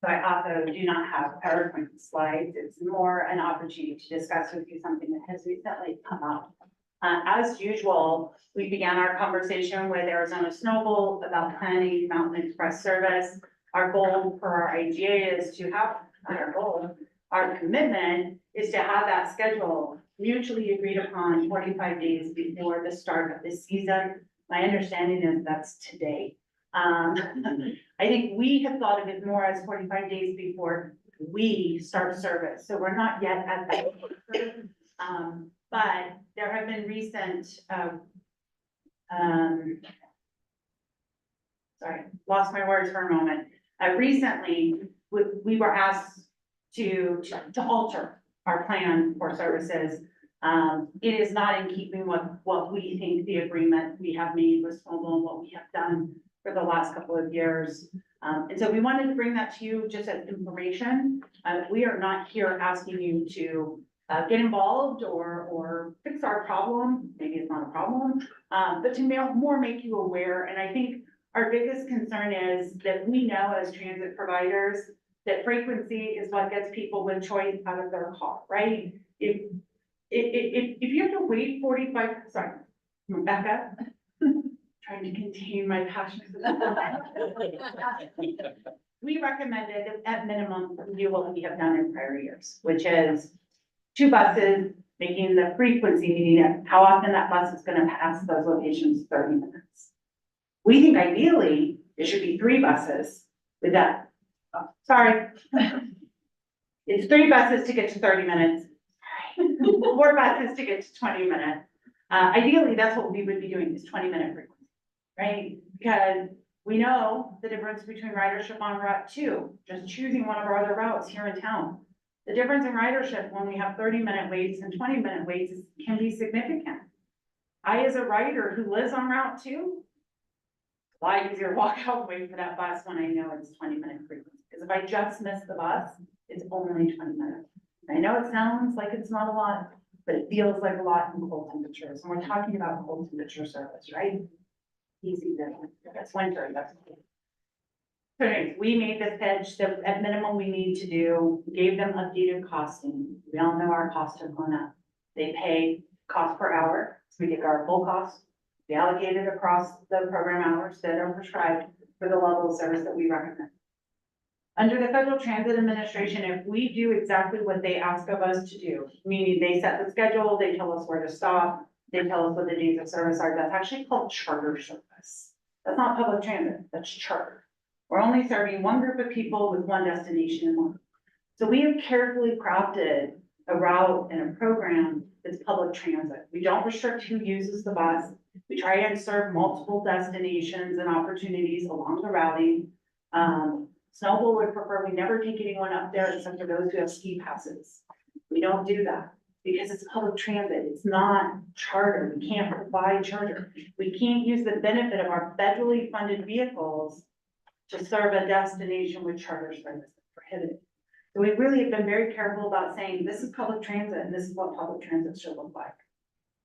So I also do not have PowerPoint slides. It's more an opportunity to discuss with you something that has recently come up. As usual, we began our conversation with Arizona Snowball about planning Mountain Express service. Our goal for our IGA is to have, our commitment is to have that schedule mutually agreed upon 45 days before the start of the season. My understanding is that's today. I think we have thought of it more as 45 days before we start service, so we're not yet at that. But there have been recent, sorry, lost my words for a moment. Recently, we were asked to alter our plan for services. It is not in keeping with what we think the agreement we have made with Snowball and what we have done for the last couple of years. And so we wanted to bring that to you just as information. We are not here asking you to get involved or fix our problem. Maybe it's not a problem, but to more make you aware. And I think our biggest concern is that we know as transit providers that frequency is what gets people with choice out of their car, right? If you have to wait 45, sorry, Rebecca, trying to contain my passion. We recommended that at minimum, do what we have done in prior years, which is 2 buses, making the frequency, meaning how often that bus is gonna pass those locations 30 minutes. We think ideally, it should be 3 buses with that, sorry. It's 3 buses to get to 30 minutes, 4 buses to get to 20 minutes. Ideally, that's what we would be doing, is 20-minute frequency, right? Because we know the difference between ridership on Route 2, just choosing one of our other routes here in town. The difference in ridership when we have 30-minute waits and 20-minute waits can be significant. I, as a rider who lives on Route 2, it's a lot easier to walk out and wait for that bus when I know it's 20-minute frequency. Because if I just miss the bus, it's only 20 minutes. I know it sounds like it's not a lot, but it feels like a lot in cold temperatures. And we're talking about cold temperature service, right? Easy, that's winter, that's cold. So anyways, we made this pitch that at minimum we need to do, gave them updated costing. We all know our costs have gone up. They pay cost per hour, so we take our full cost, we allocate it across the program hours that are prescribed for the level of service that we recommend. Under the Federal Transit Administration, if we do exactly what they ask of us to do, meaning they set the schedule, they tell us where to stop, they tell us what the days of service are, that's actually called charter service. That's not public transit, that's charter. We're only serving one group of people with one destination in mind. So we have carefully crafted a route and a program that's public transit. We don't restrict who uses the bus. We try and serve multiple destinations and opportunities along the routing. Snowball would prefer we never take anyone up there except for those who have ski passes. We don't do that because it's public transit. It's not charter. We can't provide charter. We can't use the benefit of our federally funded vehicles to serve a destination with charter service, prohibited. So we really have been very careful about saying, this is public transit and this is what public transit should look like.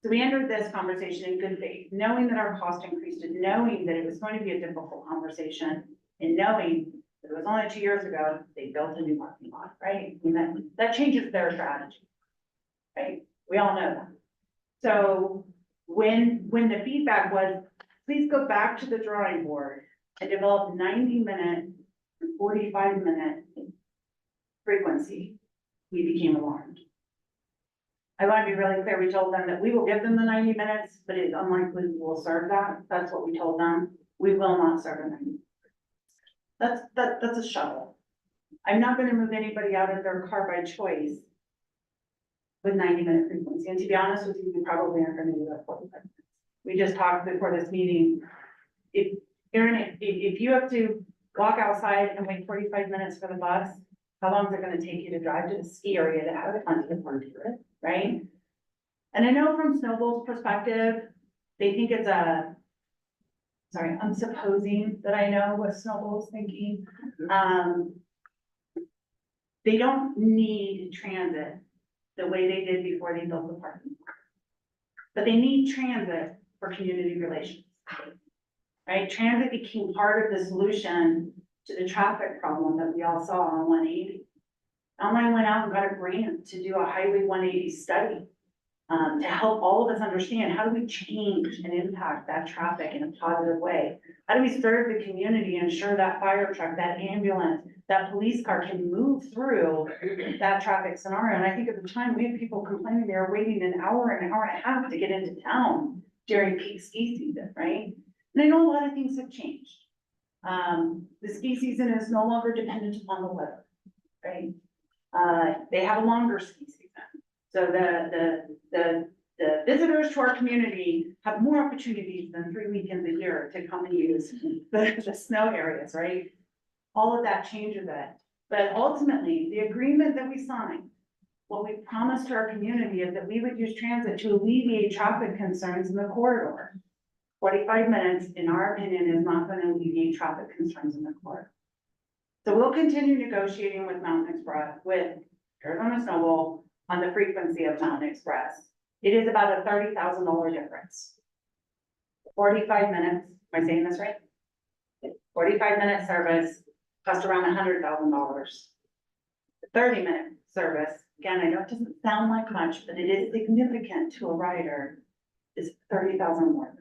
So we entered this conversation in good faith, knowing that our cost increased and knowing that it was going to be a difficult conversation and knowing that it was only 2 years ago, they built a new parking lot, right? And that changes their strategy, right? We all know that. So when the feedback was, please go back to the drawing board and develop 90-minute and 45-minute frequency, we became alarmed. I want to be really clear, we told them that we will give them the 90 minutes, but it's unlikely we will serve that. That's what we told them. We will not serve a 90. That's a shuttle. I'm not gonna move anybody out of their car by choice with 90-minute frequency. And to be honest with you, we probably aren't gonna do that 45 minutes. We just talked before this meeting. If you have to walk outside and wait 45 minutes for the bus, how long is it gonna take you to drive to the ski area to have fun to it, right? And I know from Snowball's perspective, they think it's sorry, I'm supposing that I know what Snowball is thinking. They don't need transit the way they did before they built the parking lot. But they need transit for community relations. Right? Transit became part of the solution to the traffic problem that we all saw on 180. I went out and got a grant to do a Highway 180 study to help all of us understand, how do we change and impact that traffic in a positive way? How do we serve the community and ensure that fire truck, that ambulance, that police car can move through that traffic scenario? And I think at the time, we had people complaining they were waiting an hour and a half to get into town during peak ski season, right? And I know a lot of things have changed. The ski season is no longer dependent upon the weather, right? They have a longer ski season. So the visitors to our community have more opportunities than 3 weekends a year to come and use the snow areas, right? All of that changes it. But ultimately, the agreement that we signed, what we promised to our community is that we would use transit to alleviate traffic concerns in the corridor. 45 minutes, in our opinion, is not going to alleviate traffic concerns in the corridor. So we'll continue negotiating with Mountain Express, with Arizona Snowball, on the frequency of Mountain Express. It is about a $30,000 difference. 45 minutes, am I saying this right? 45-minute service cost around $100,000. The 30-minute service, again, I know it doesn't sound like much, but it is significant to a rider, is $30,000 more.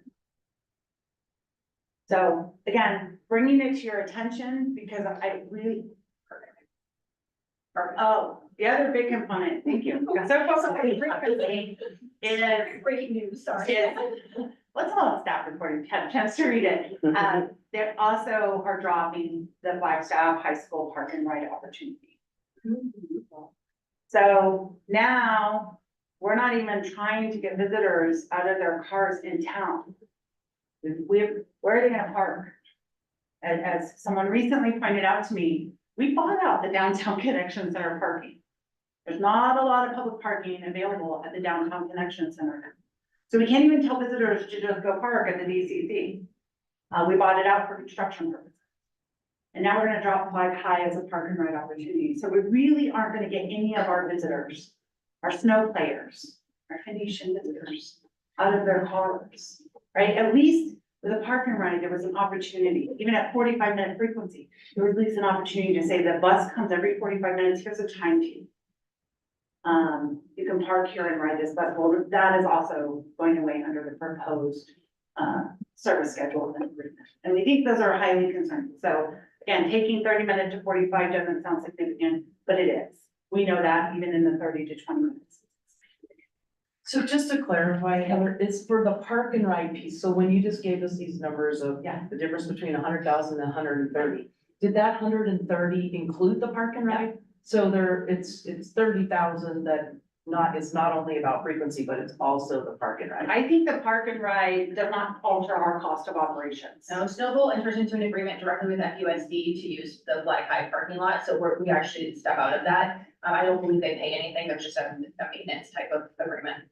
So again, bringing it to your attention because I really. Oh, the other big component, thank you. So close to frequency is Breaking news, sorry. let's all staff recording, have a chance to read it. They also are dropping the Flagstaff High School park and ride opportunity. So now we're not even trying to get visitors out of their cars in town. Where are they gonna park? As someone recently pointed out to me, we bought out the downtown connection center parking. There's not a lot of public parking available at the downtown connection center. So we can't even tell visitors to just go park at the DCC. We bought it out for construction purposes. And now we're gonna drop Flag High as a park and ride opportunity. So we really aren't gonna get any of our visitors, our snow players, our Phoenician visitors out of their cars, right? At least with a park and ride, there was an opportunity, even at 45-minute frequency, there was at least an opportunity to say the bus comes every 45 minutes, here's a time to you. You can park here and ride this bus. Well, that is also going away under the proposed service schedule agreement. And we think those are highly concerned. So again, taking 30 minutes to 45 doesn't sound significant, but it is. We know that even in the 30 to 20 minutes. So just to clarify, Heather, it's for the park and ride piece. So when you just gave us these numbers of the difference between 100,000 and 130, did that 130 include the park and ride? So it's 30,000 that it's not only about frequency, but it's also the park and ride. I think the park and ride does not alter our cost of operations. So Snowball enters into an agreement directly with FUSD to use the Flag High parking lot, so we actually step out of that. I don't believe they pay anything, there's just a maintenance type of agreement.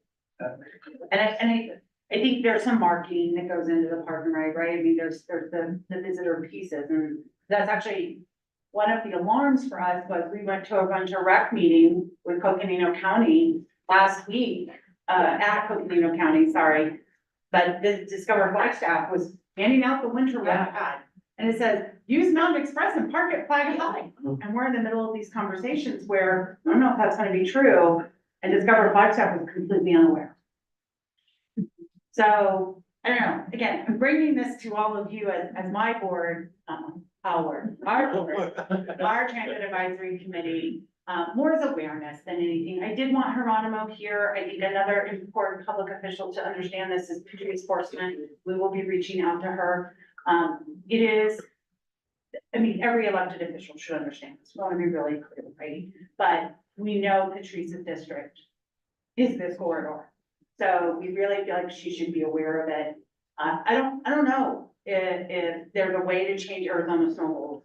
And I think there's some marketing that goes into the park and ride, right? I mean, there's the visitor pieces, and that's actually one of the alarms for us was we went to a bunch of rec meeting with Coconino County last week, at Coconino County, sorry. But the Discover Flagstaff was handing out the winter weather pad. And it says, use Mountain Express and park at Flag High. And we're in the middle of these conversations where I don't know if that's gonna be true. And Discover Flagstaff was completely unaware. So, I don't know, again, I'm bringing this to all of you as my board, our board, our transit advisory committee. more as awareness than anything. I did want Geronimo here. I think another important public official to understand this is Patrice Sportsman. We will be reaching out to her. It is, I mean, every elected official should understand this. We want to be really clear, right? But we know Patrice's district is this corridor. So we really feel like she should be aware of it. I don't know if there's a way to change Arizona snow rules.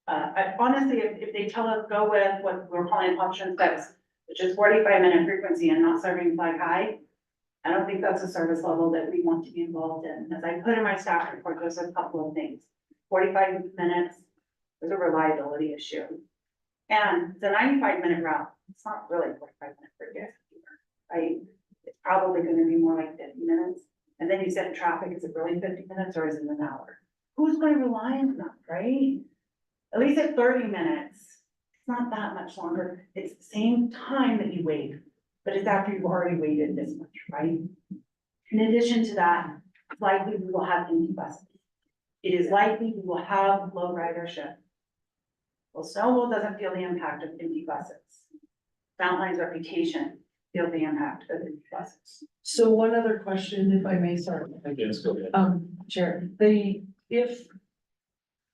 Honestly, if they tell us go with what we're calling option 6, which is 45-minute frequency and not serving flag high, I don't think that's a service level that we want to be involved in. As I put in my staff report, there's a couple of things. 45 minutes is a reliability issue. And it's a 95-minute route. It's not really 45-minute for gas either, right? It's probably gonna be more like 50 minutes. And then you said traffic, is it really 50 minutes or is it an hour? Who's gonna rely on that, right? At least at 30 minutes, it's not that much longer. It's the same time that you wait, but it's after you've already waited this much, right? In addition to that, it's likely we will have empty buses. It is likely we will have low ridership. Well, Snowball doesn't feel the impact of empty buses. Fountain Line's reputation feels the impact of empty buses. So one other question, if I may, sorry. Yes, go ahead. Chair,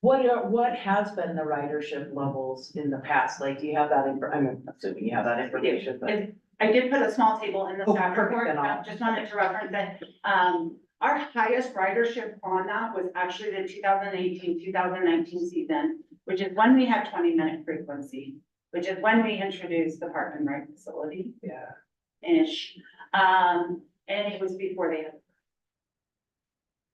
what has been the ridership levels in the past? Like, do you have that I'm assuming you have that information, but. I did put a small table in the Oh, staff perfect, report, then I'll- just wanted to reference it. Our highest ridership on that was actually the 2018-2019 season, which is when we had 20-minute frequency, which is when we introduced the park and ride facility. Yeah. Ish, and it was before they had.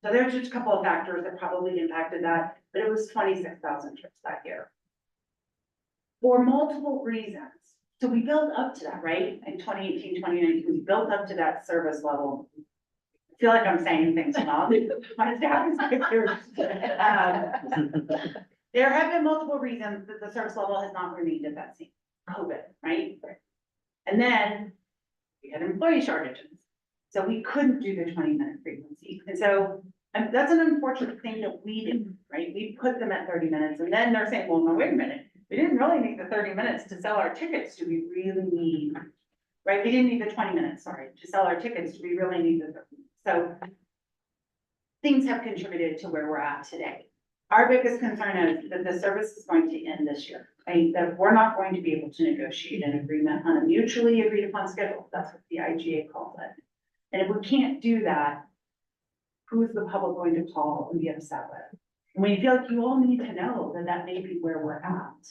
So there's just a couple of factors that probably impacted that, but it was 26,000 trips that year. For multiple reasons. So we built up to that, right? In 2018, 2019, we built up to that service level. I feel like I'm saying things wrong. My staff is pictures. There have been multiple reasons that the service level has not remained at that same COVID, right? And then we had employee shortages. So we couldn't do the 20-minute frequency. And so that's an unfortunate thing that we did, right? We put them at 30 minutes and then they're saying, well, no, wait a minute. We didn't really need the 30 minutes to sell our tickets. Do we really need, right? We didn't need the 20 minutes, sorry, to sell our tickets. Do we really need the 30 minutes? So things have contributed to where we're at today. Our biggest concern is that the service is going to end this year, right? That we're not going to be able to negotiate an agreement on a mutually agreed upon schedule. That's what the IGA calls it. And if we can't do that, who is the public going to call and be upset with? And we feel like you all need to know that that may be where we're at.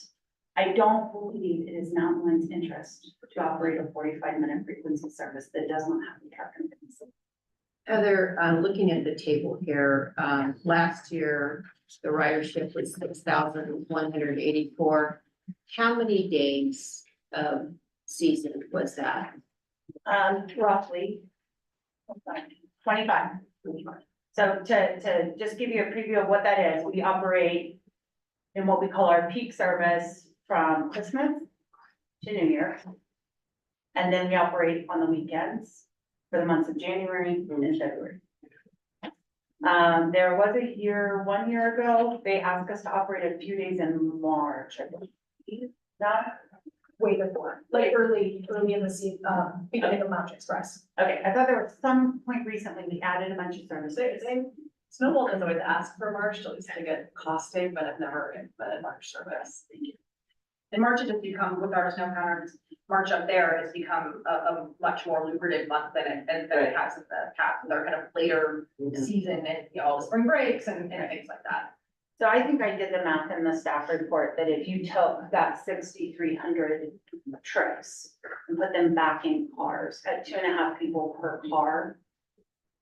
I don't believe it is Mountain Line's interest to operate a 45-minute frequency service that does not have the truck and frequency. Heather, looking at the table here, last year, the ridership was 6,184. How many days of season was that? Roughly 25. So to just give you a preview of what that is, we operate in what we call our peak service from Christmas to New Year. And then we operate on the weekends for the months of January and February. There was a year, 1 year ago, they asked us to operate a few days in March, I believe. Not Way before, like early in the season, beginning of Mountain Express. Okay, I thought there was some point recently we added a bunch of services. Snowball doesn't always ask for March, to at least to get costing, but I've never implemented March service. And March has just become, with our snow counters, March up there has become a much more lucrative month than it has in the past. They're kind of later season and, you know, all the spring breaks and things like that. So I think I did the math in the staff report that if you took that 6,300 trips and put them back in cars at 2.5 people per car.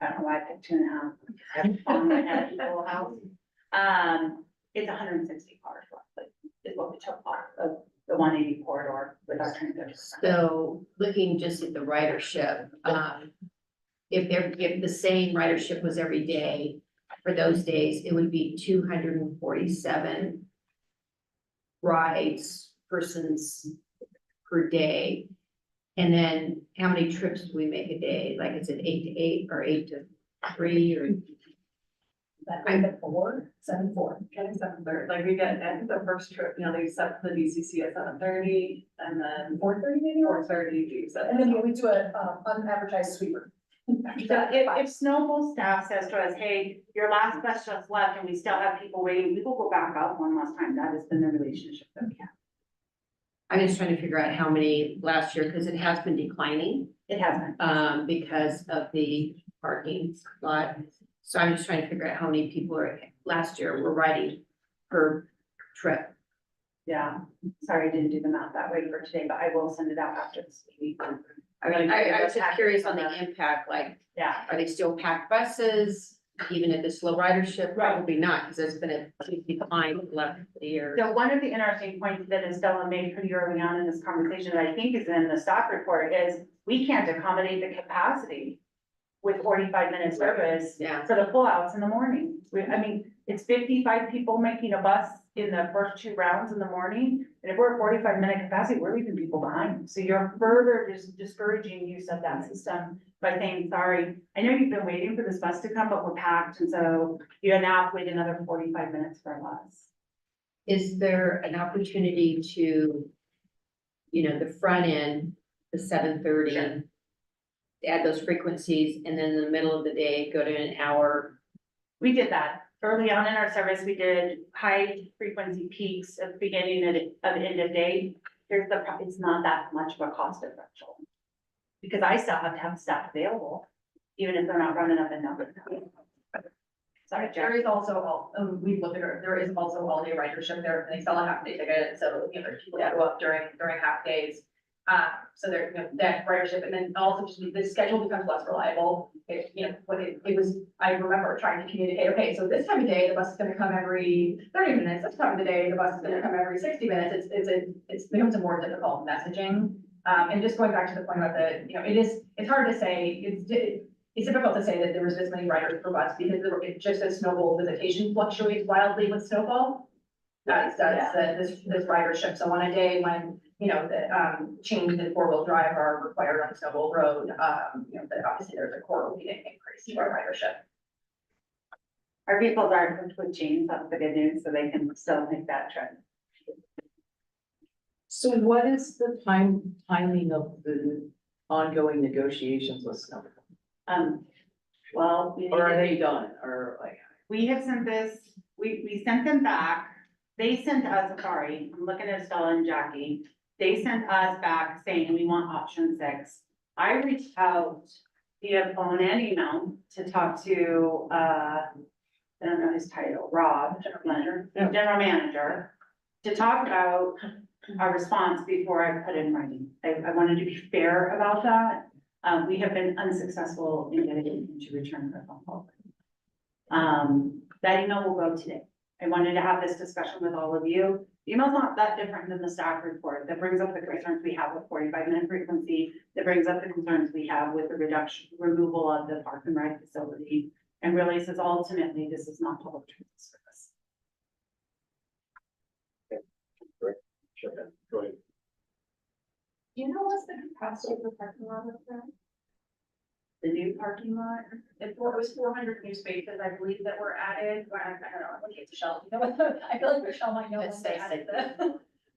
I don't know why I picked 2.5. I have fun at a whole house. It's 160 cars roughly is what we took off of the 180 corridor with our transit. So looking just at the ridership, if the same ridership was every day for those days, it would be 247 rides persons per day. And then how many trips do we make a day? Like, is it 8 to 8 or 8 to 3 or? that kind of 7:4. Kind of 7:30, like we get, I think the first trip, you know, they set the DCC at 7:30 and then 4:30 maybe, or 4:30, and then we do a, unadvertised sweeper. So if Snowball staff says to us, hey, your last bus just left and we still have people waiting, we will go back up one last time. That has been the relationship that we have. I'm just trying to figure out how many last year, because it has been declining, It has been. because of the parking lot. So I'm just trying to figure out how many people are, last year were riding per trip. Yeah, sorry, I didn't do the math that way for today, but I will send it out after this meeting. I was just curious on the impact, like, Yeah. are they still packed buses, even at this low ridership? Right. Probably not, because there's been a big decline in the last year. So one of the interesting points that Estella made pretty early on in this conversation, that I think is in the stock report, is we can't accommodate the capacity with 45-minute service Yeah. for the pullouts in the morning. I mean, it's 55 people making a bus in the first 2 rounds in the morning. And if we're at 45-minute capacity, we're leaving people behind. So you're further discouraging use of that system by saying, sorry, I know you've been waiting for this bus to come, but we're packed. And so you now have to wait another 45 minutes for a bus. Is there an opportunity to, you know, the front end, the 7:30, Sure. add those frequencies, and then in the middle of the day, go to an hour? We did that. Early on in our service, we did high frequency peaks at the beginning and at the end of day. It's not that much of a cost differential. Because I still have to have staff available, even if they're not running up and down. Sorry, There Jerry. is also, we've looked at her, there is also all day ridership there, and they sell a half day ticket, so, you know, there's people that go up during half days. So there, you know, that ridership, and then also just the schedule becomes less reliable. You know, when it was, I remember trying to communicate, okay, so this time of day, the bus is gonna come every 30 minutes, this time of the day, the bus is gonna come every 60 minutes, it becomes a more difficult messaging. And just going back to the point about the, you know, it's hard to say, it's difficult to say that there was this many riders per bus, because it just as snowball visitation fluctuates wildly with snowball. That's this ridership, so on a day when, you know, the changes in 4-wheel drive are required on Snowball Road, you know, that obviously there's a correlating increase in our ridership. Our vehicles are equipped with chains, that's the good news, so they can still make that trip. So what is the timing of the ongoing negotiations with Snow? Well, Or are they done, or like? we have sent this, we sent them back. They sent us, sorry, I'm looking at Stella and Jackie. They sent us back saying we want option 6. I reached out via phone and email to talk to, I don't know his title, Rob, general manager, to talk about our response before I put in writing. I wanted to be fair about that. We have been unsuccessful in getting him to return the phone call. That email will go today. I wanted to have this discussion with all of you. The email's not that different than the staff report that brings up the concerns we have with 45-minute frequency, that brings up the concerns we have with the removal of the park and ride facility, and really says ultimately, this is not public transit service. Sure, go ahead. Do you know what's the capacity of the parking lot up there? The new parking lot, It was 400 new spaces, I believe, that were added, I don't know, I'm looking at Michelle, you know, I feel like Michelle might know. Let's when they say added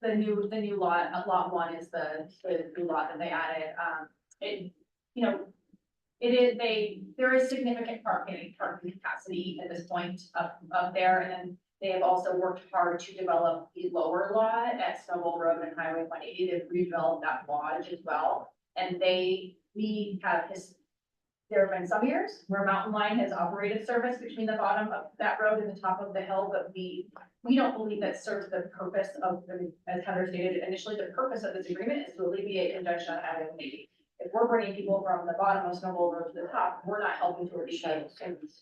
the new lot, lot 1 is the new lot that they added, you know, there is significant parking capacity at this point up there, and then they have also worked hard to develop the lower lot at Snowball Road and Highway 180, they've redeveloped that lodge as well, and there have been some years where Mountain Line has operated service between the bottom of that road and the top of the hill, but we don't believe that serves the purpose of, as Heather stated initially, the purpose of this agreement is to alleviate congestion on Highway 180. If we're bringing people from the bottom of Snowball Road to the top, we're not helping to alleviate,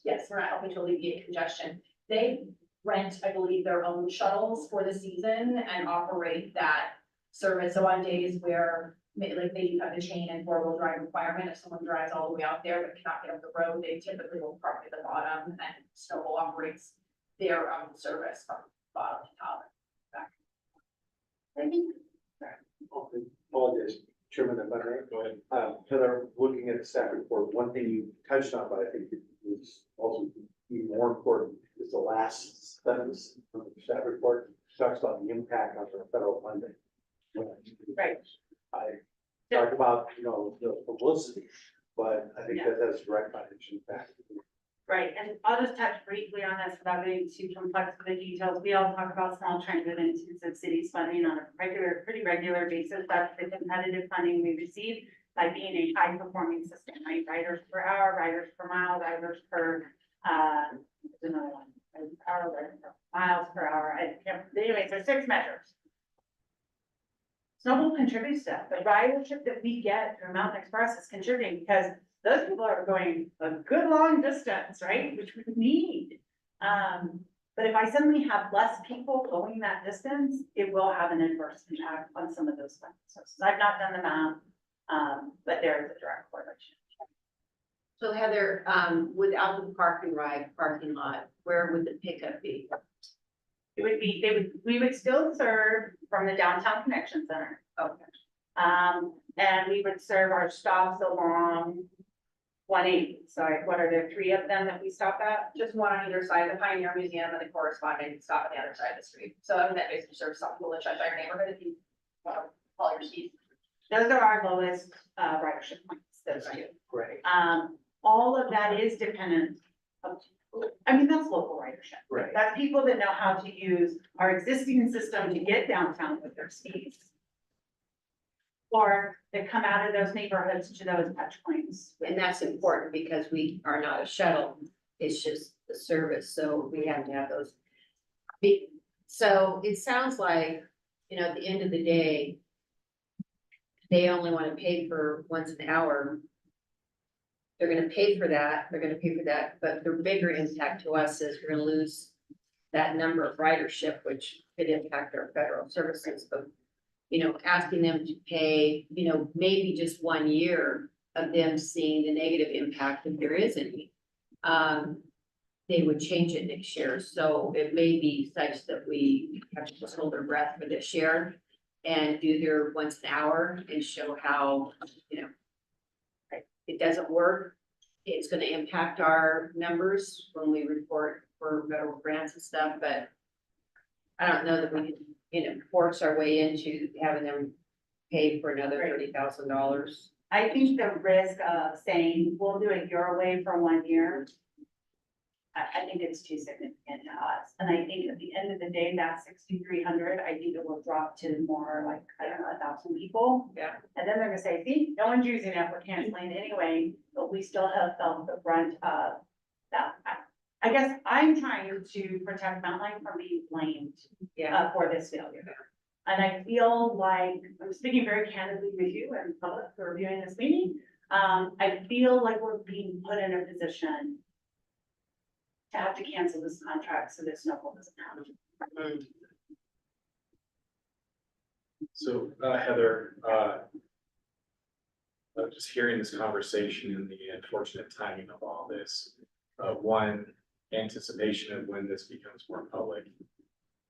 yes, we're not helping to alleviate congestion. They rent, I believe, their own shuttles for the season and operate that service. So on days where like they have the chain and 4-wheel drive requirement, if someone drives all the way out there but cannot get up the road, they typically will park at the bottom, and Snowball operates their own service from bottom to top. Apologies. Chairman, if I may, Go ahead. Heather, looking at the staff report, one thing you touched on, but I think it was also even more important, is the last sentence from the staff report, talks about the impact on the federal funding. Right. I talked about, the publicity, but I think Yeah. that has direct financial impact. Right, and I'll just touch briefly on this without getting too complex with the details. We all talk about small transit and intensive cities funding on a pretty regular basis. That's the competitive funding we receive by being a high performing system, right? Riders per hour, riders per mile, riders per, there's another one, hour, riders per miles per hour. I can't, anyways, there's 6 measures. Snowball contributes to that. The ridership that we get through Mountain Express is contributing because those people are going a good long distance, right, which we need. But if I suddenly have less people going that distance, it will have an adverse impact on some of those things. So I've not done the math, but there is a direct correlation. So Heather, without the parking lot, where would the pickup be? It would be, we would still serve from the downtown connection center. Okay. And we would serve our stops along 180. Sorry, what are there, 3 of them that we stop at? Just one on either side, the Pioneer Museum and the corresponding stop on the other side of the street. So I mean, that basically serves some people that shut by your neighborhood if you want to call your seats. Those are our lowest ridership points, those 2. Right. All of that is dependent of, I mean, that's local ridership. Right. That's people that know how to use our existing system to get downtown with their skis. Or that come out of those neighborhoods to those touch points. And that's important because we are not a shuttle, it's just the service, so we have to have those. So it sounds like, at the end of the day, they only want to pay for once an hour. They're gonna pay for that, but the bigger impact to us is we're gonna lose that number of ridership, which could impact our federal services, but asking them to pay, maybe just 1 year of them seeing the negative impact, if there is any, they would change it next year. So it may be such that we have to just hold our breath for this year and do their once an hour and show how, it doesn't work. It's gonna impact our numbers when we report for federal grants and stuff, but I don't know that we can, force our way into having them pay for another $30,000. I think the risk of saying, we'll do it your way for 1 year. I think it's too significant to us. And I think at the end of the day, that 6,300, I think it will drop to more like, 1,000 people. Yeah. And then they're gonna say, see, no one's using it, we're canceling anyway, but we still have felt the brunt of that. I guess I'm trying to protect Mountain Line from being blamed for this failure. And I feel like, I'm speaking very candidly with you and public who are viewing this meeting. I feel like we're being put in a position to have to cancel this contract so this snowball doesn't happen. So, Heather, just hearing this conversation and the unfortunate timing of all this, one, anticipation of when this becomes more public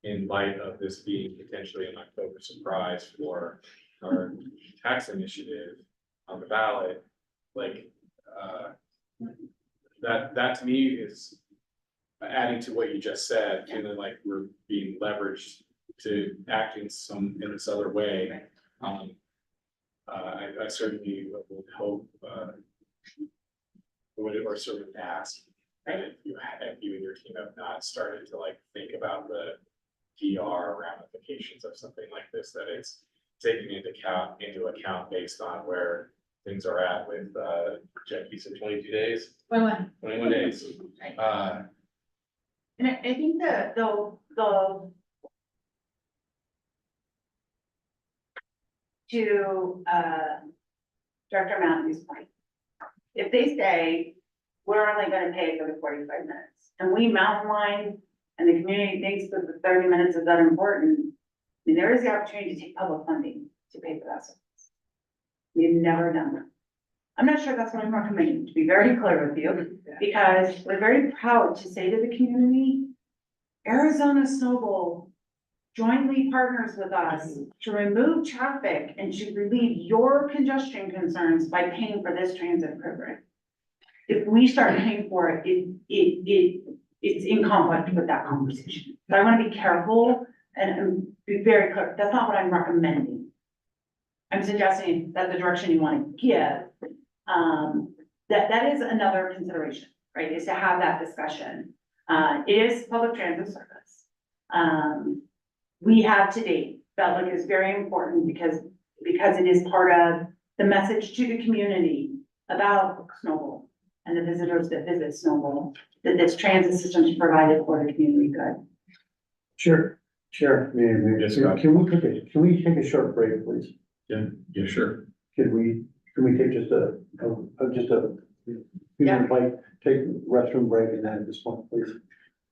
in light of this being potentially an October surprise for our tax initiative on the ballot, that to me is adding to what you just said, feeling like we're being leveraged to act in this other way. I certainly would hope, or sort of ask that if you and your team have not started to think about the PR ramifications of something like this, that it's taken into account based on where things are at with, Jeff, you said 22 days? 21 days. And I think that to Director Matthews' point, if they say, we're only gonna pay for the 45 minutes, and we mountain line, and the community thinks that the 30 minutes is that important, then there is the opportunity to take public funding to pay for that service. We've never done that. I'm not sure that's what I'm recommending, to be very clear with you, because we're very proud to say to the community, Arizona Snowball jointly partners with us to remove traffic and to relieve your congestion concerns by paying for this transit program. If we start paying for it, it's in conflict with that conversation. So I want to be careful and be very clear, that's not what I'm recommending. I'm suggesting that's the direction you want to give. That is another consideration, right, is to have that discussion. It is public transit service. We have to date, felt like it's very important because it is part of the message to the community about Snowball and the visitors that visit Snowball, that this transit system is provided for the community good. Sure, Yes, Scott. can we take a short break, please? Yeah, sure. Can we take just a like, take restroom break and then at this point, please?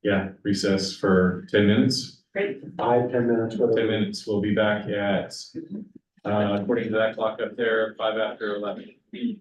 Yeah, recess for 10 minutes. Great. 5, 10 minutes, whatever. 10 minutes, we'll be back at, according to that clock up there, 5 after 11. Yes.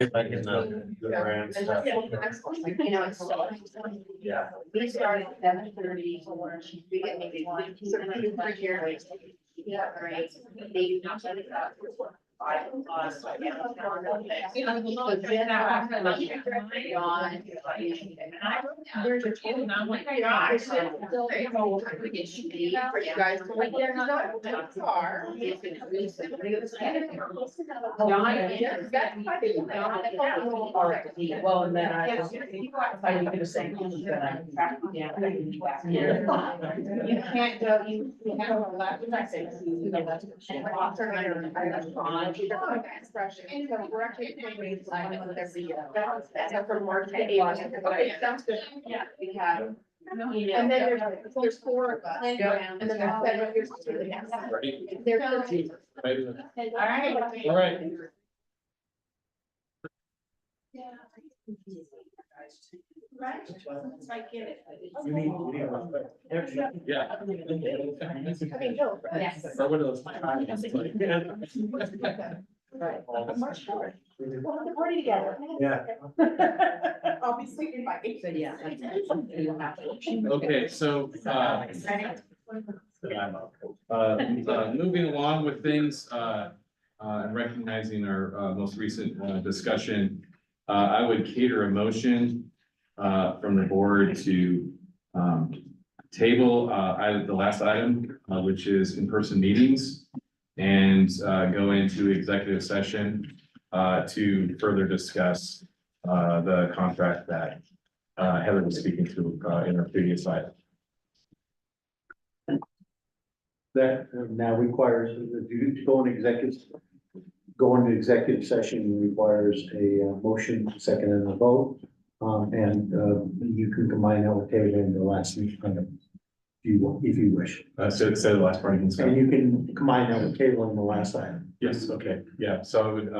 Like in the grand stuff. You know, it's still. Yeah. We started at 7:30. We get maybe one, so per year. Yeah, right. They do not let it out. 5 o'clock, so I get up now. So then I have my yawn, there's a tool, and I'm like, gosh. It should be for you guys. Like, they're not that far. Well, and then I was gonna say. Yeah. You can't go, you have a lot of messages. And so we're actually paying like one every year. That's from March to April. Okay, sounds good. Yeah, we have. And then there's 4 of us. And then there's 7 years to the next. Ready? There's All right. All right. Right? That's right, get it. Yeah. Okay, go. Yes. Or one of those. Right. March 4th. We'll have the party together. Yeah. I'll be sleeping by 8. So, yeah. Okay, so, moving along with things, and recognizing our, most recent, discussion, I would cater a motion, from the board to, table, the last item, which is in-person meetings, and, go into executive session, to further discuss, the contract that, Heather was speaking to, in her previous slide. That now requires, to go into executive session requires a motion, second and a vote. And you can combine that with table in the last meeting, if you wish. So say the last part again, Scott. And you can combine that with table in the last item. Yes, okay, yeah, so I would,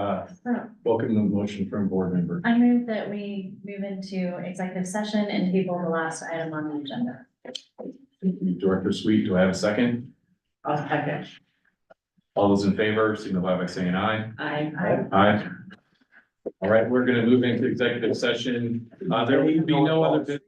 welcome the motion from board member. I move that we move into executive session and table the last item on the agenda. Director Sweet, do I have a second? I'll second. All those in favor, signify by saying aye. I. Aye. All right, we're gonna move into executive session. There will be no other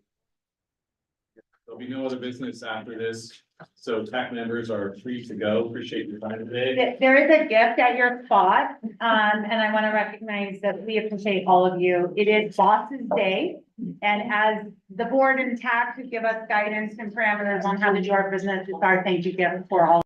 there'll be no other business after this. So TAC members are free to go. Appreciate your time today. There is a gift at your spot, and I want to recognize that we appreciate all of you. It is Boss's Day. And as the board and TAC who give us guidance and parameters on how to do our business, it's our thank you gift for all.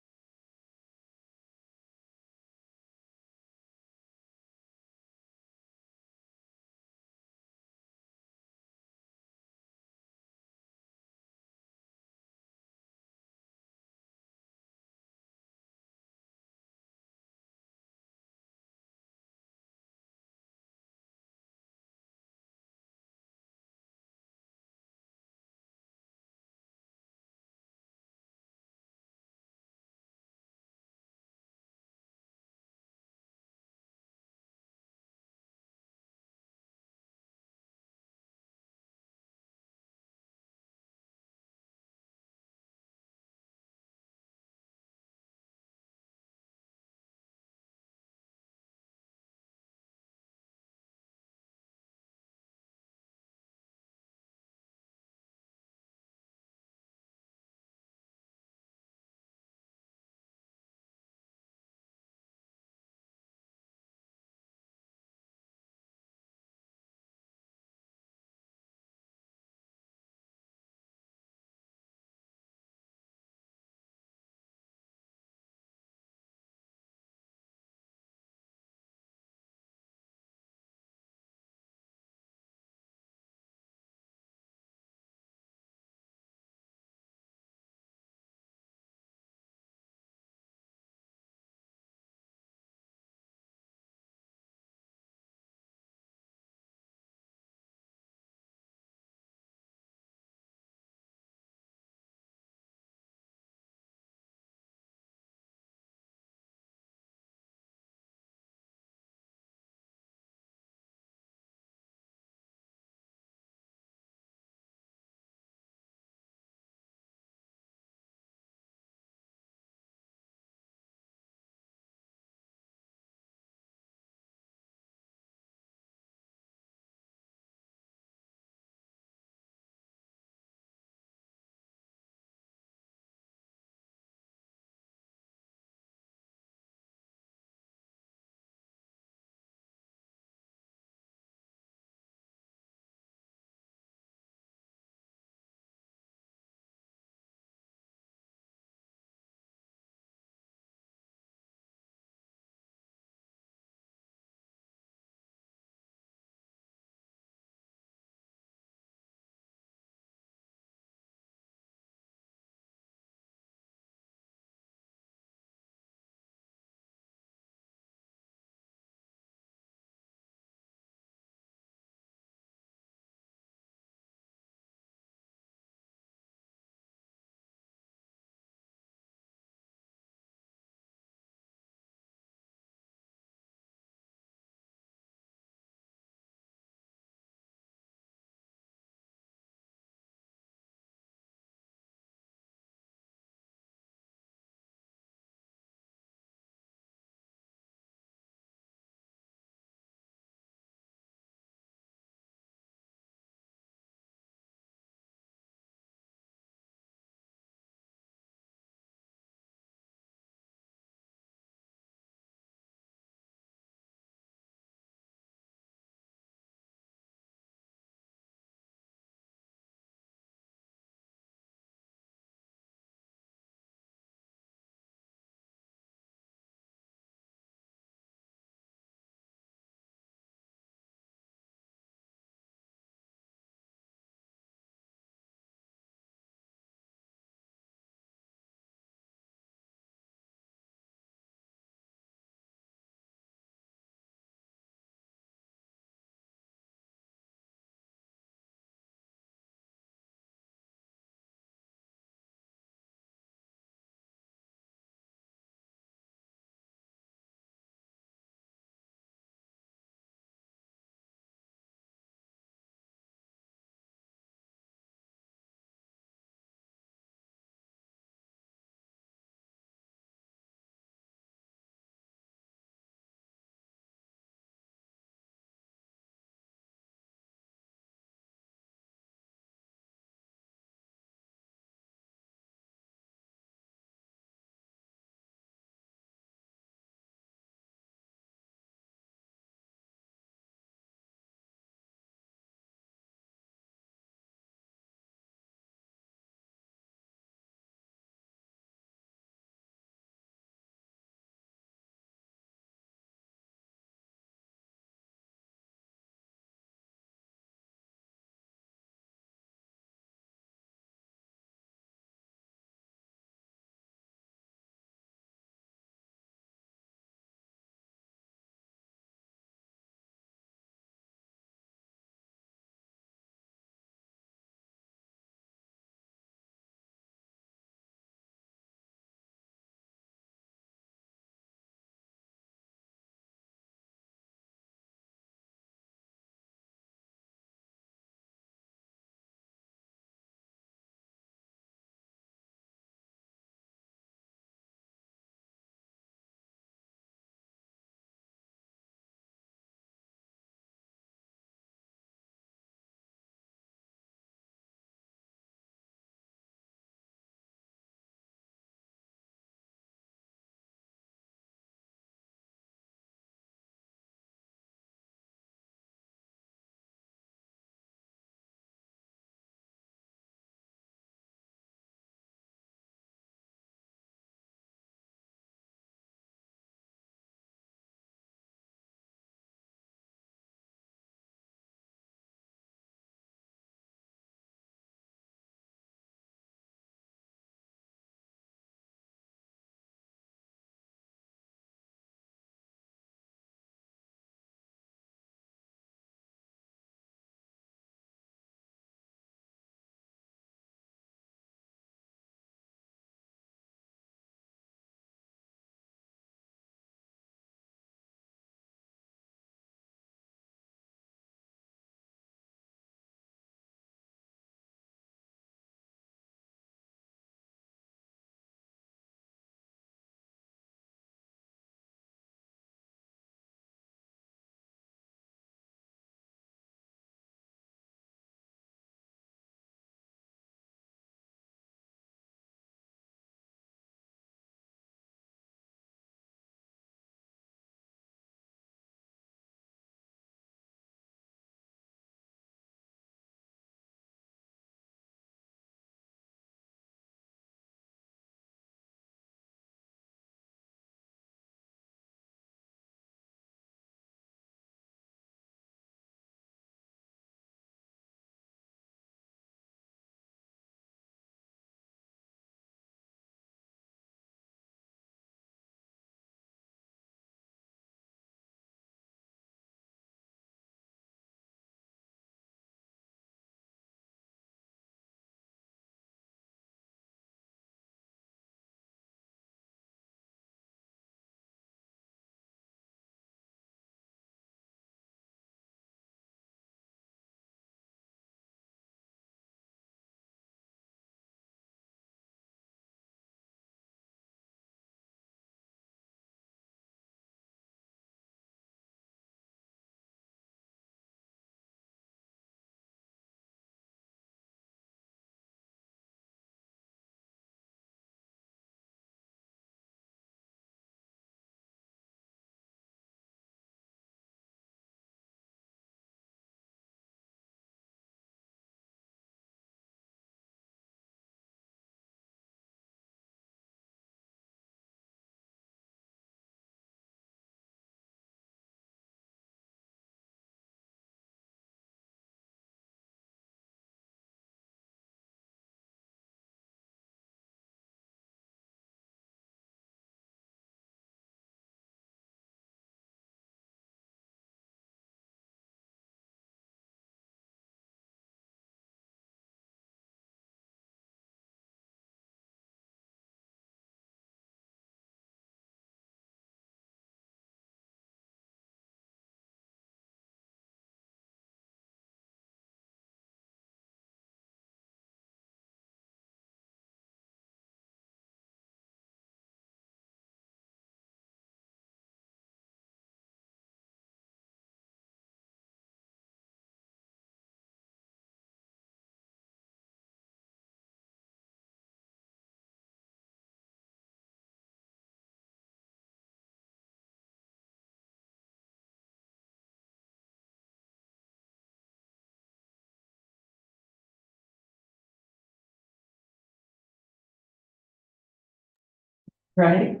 Right?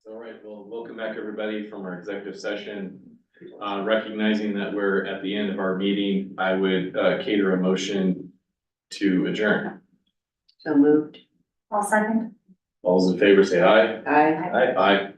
All right, well, welcome back, everybody, from our executive session. Recognizing that we're at the end of our meeting, I would cater a motion to adjourn. So moved. I'll second. All those in favor say aye. Aye. Aye.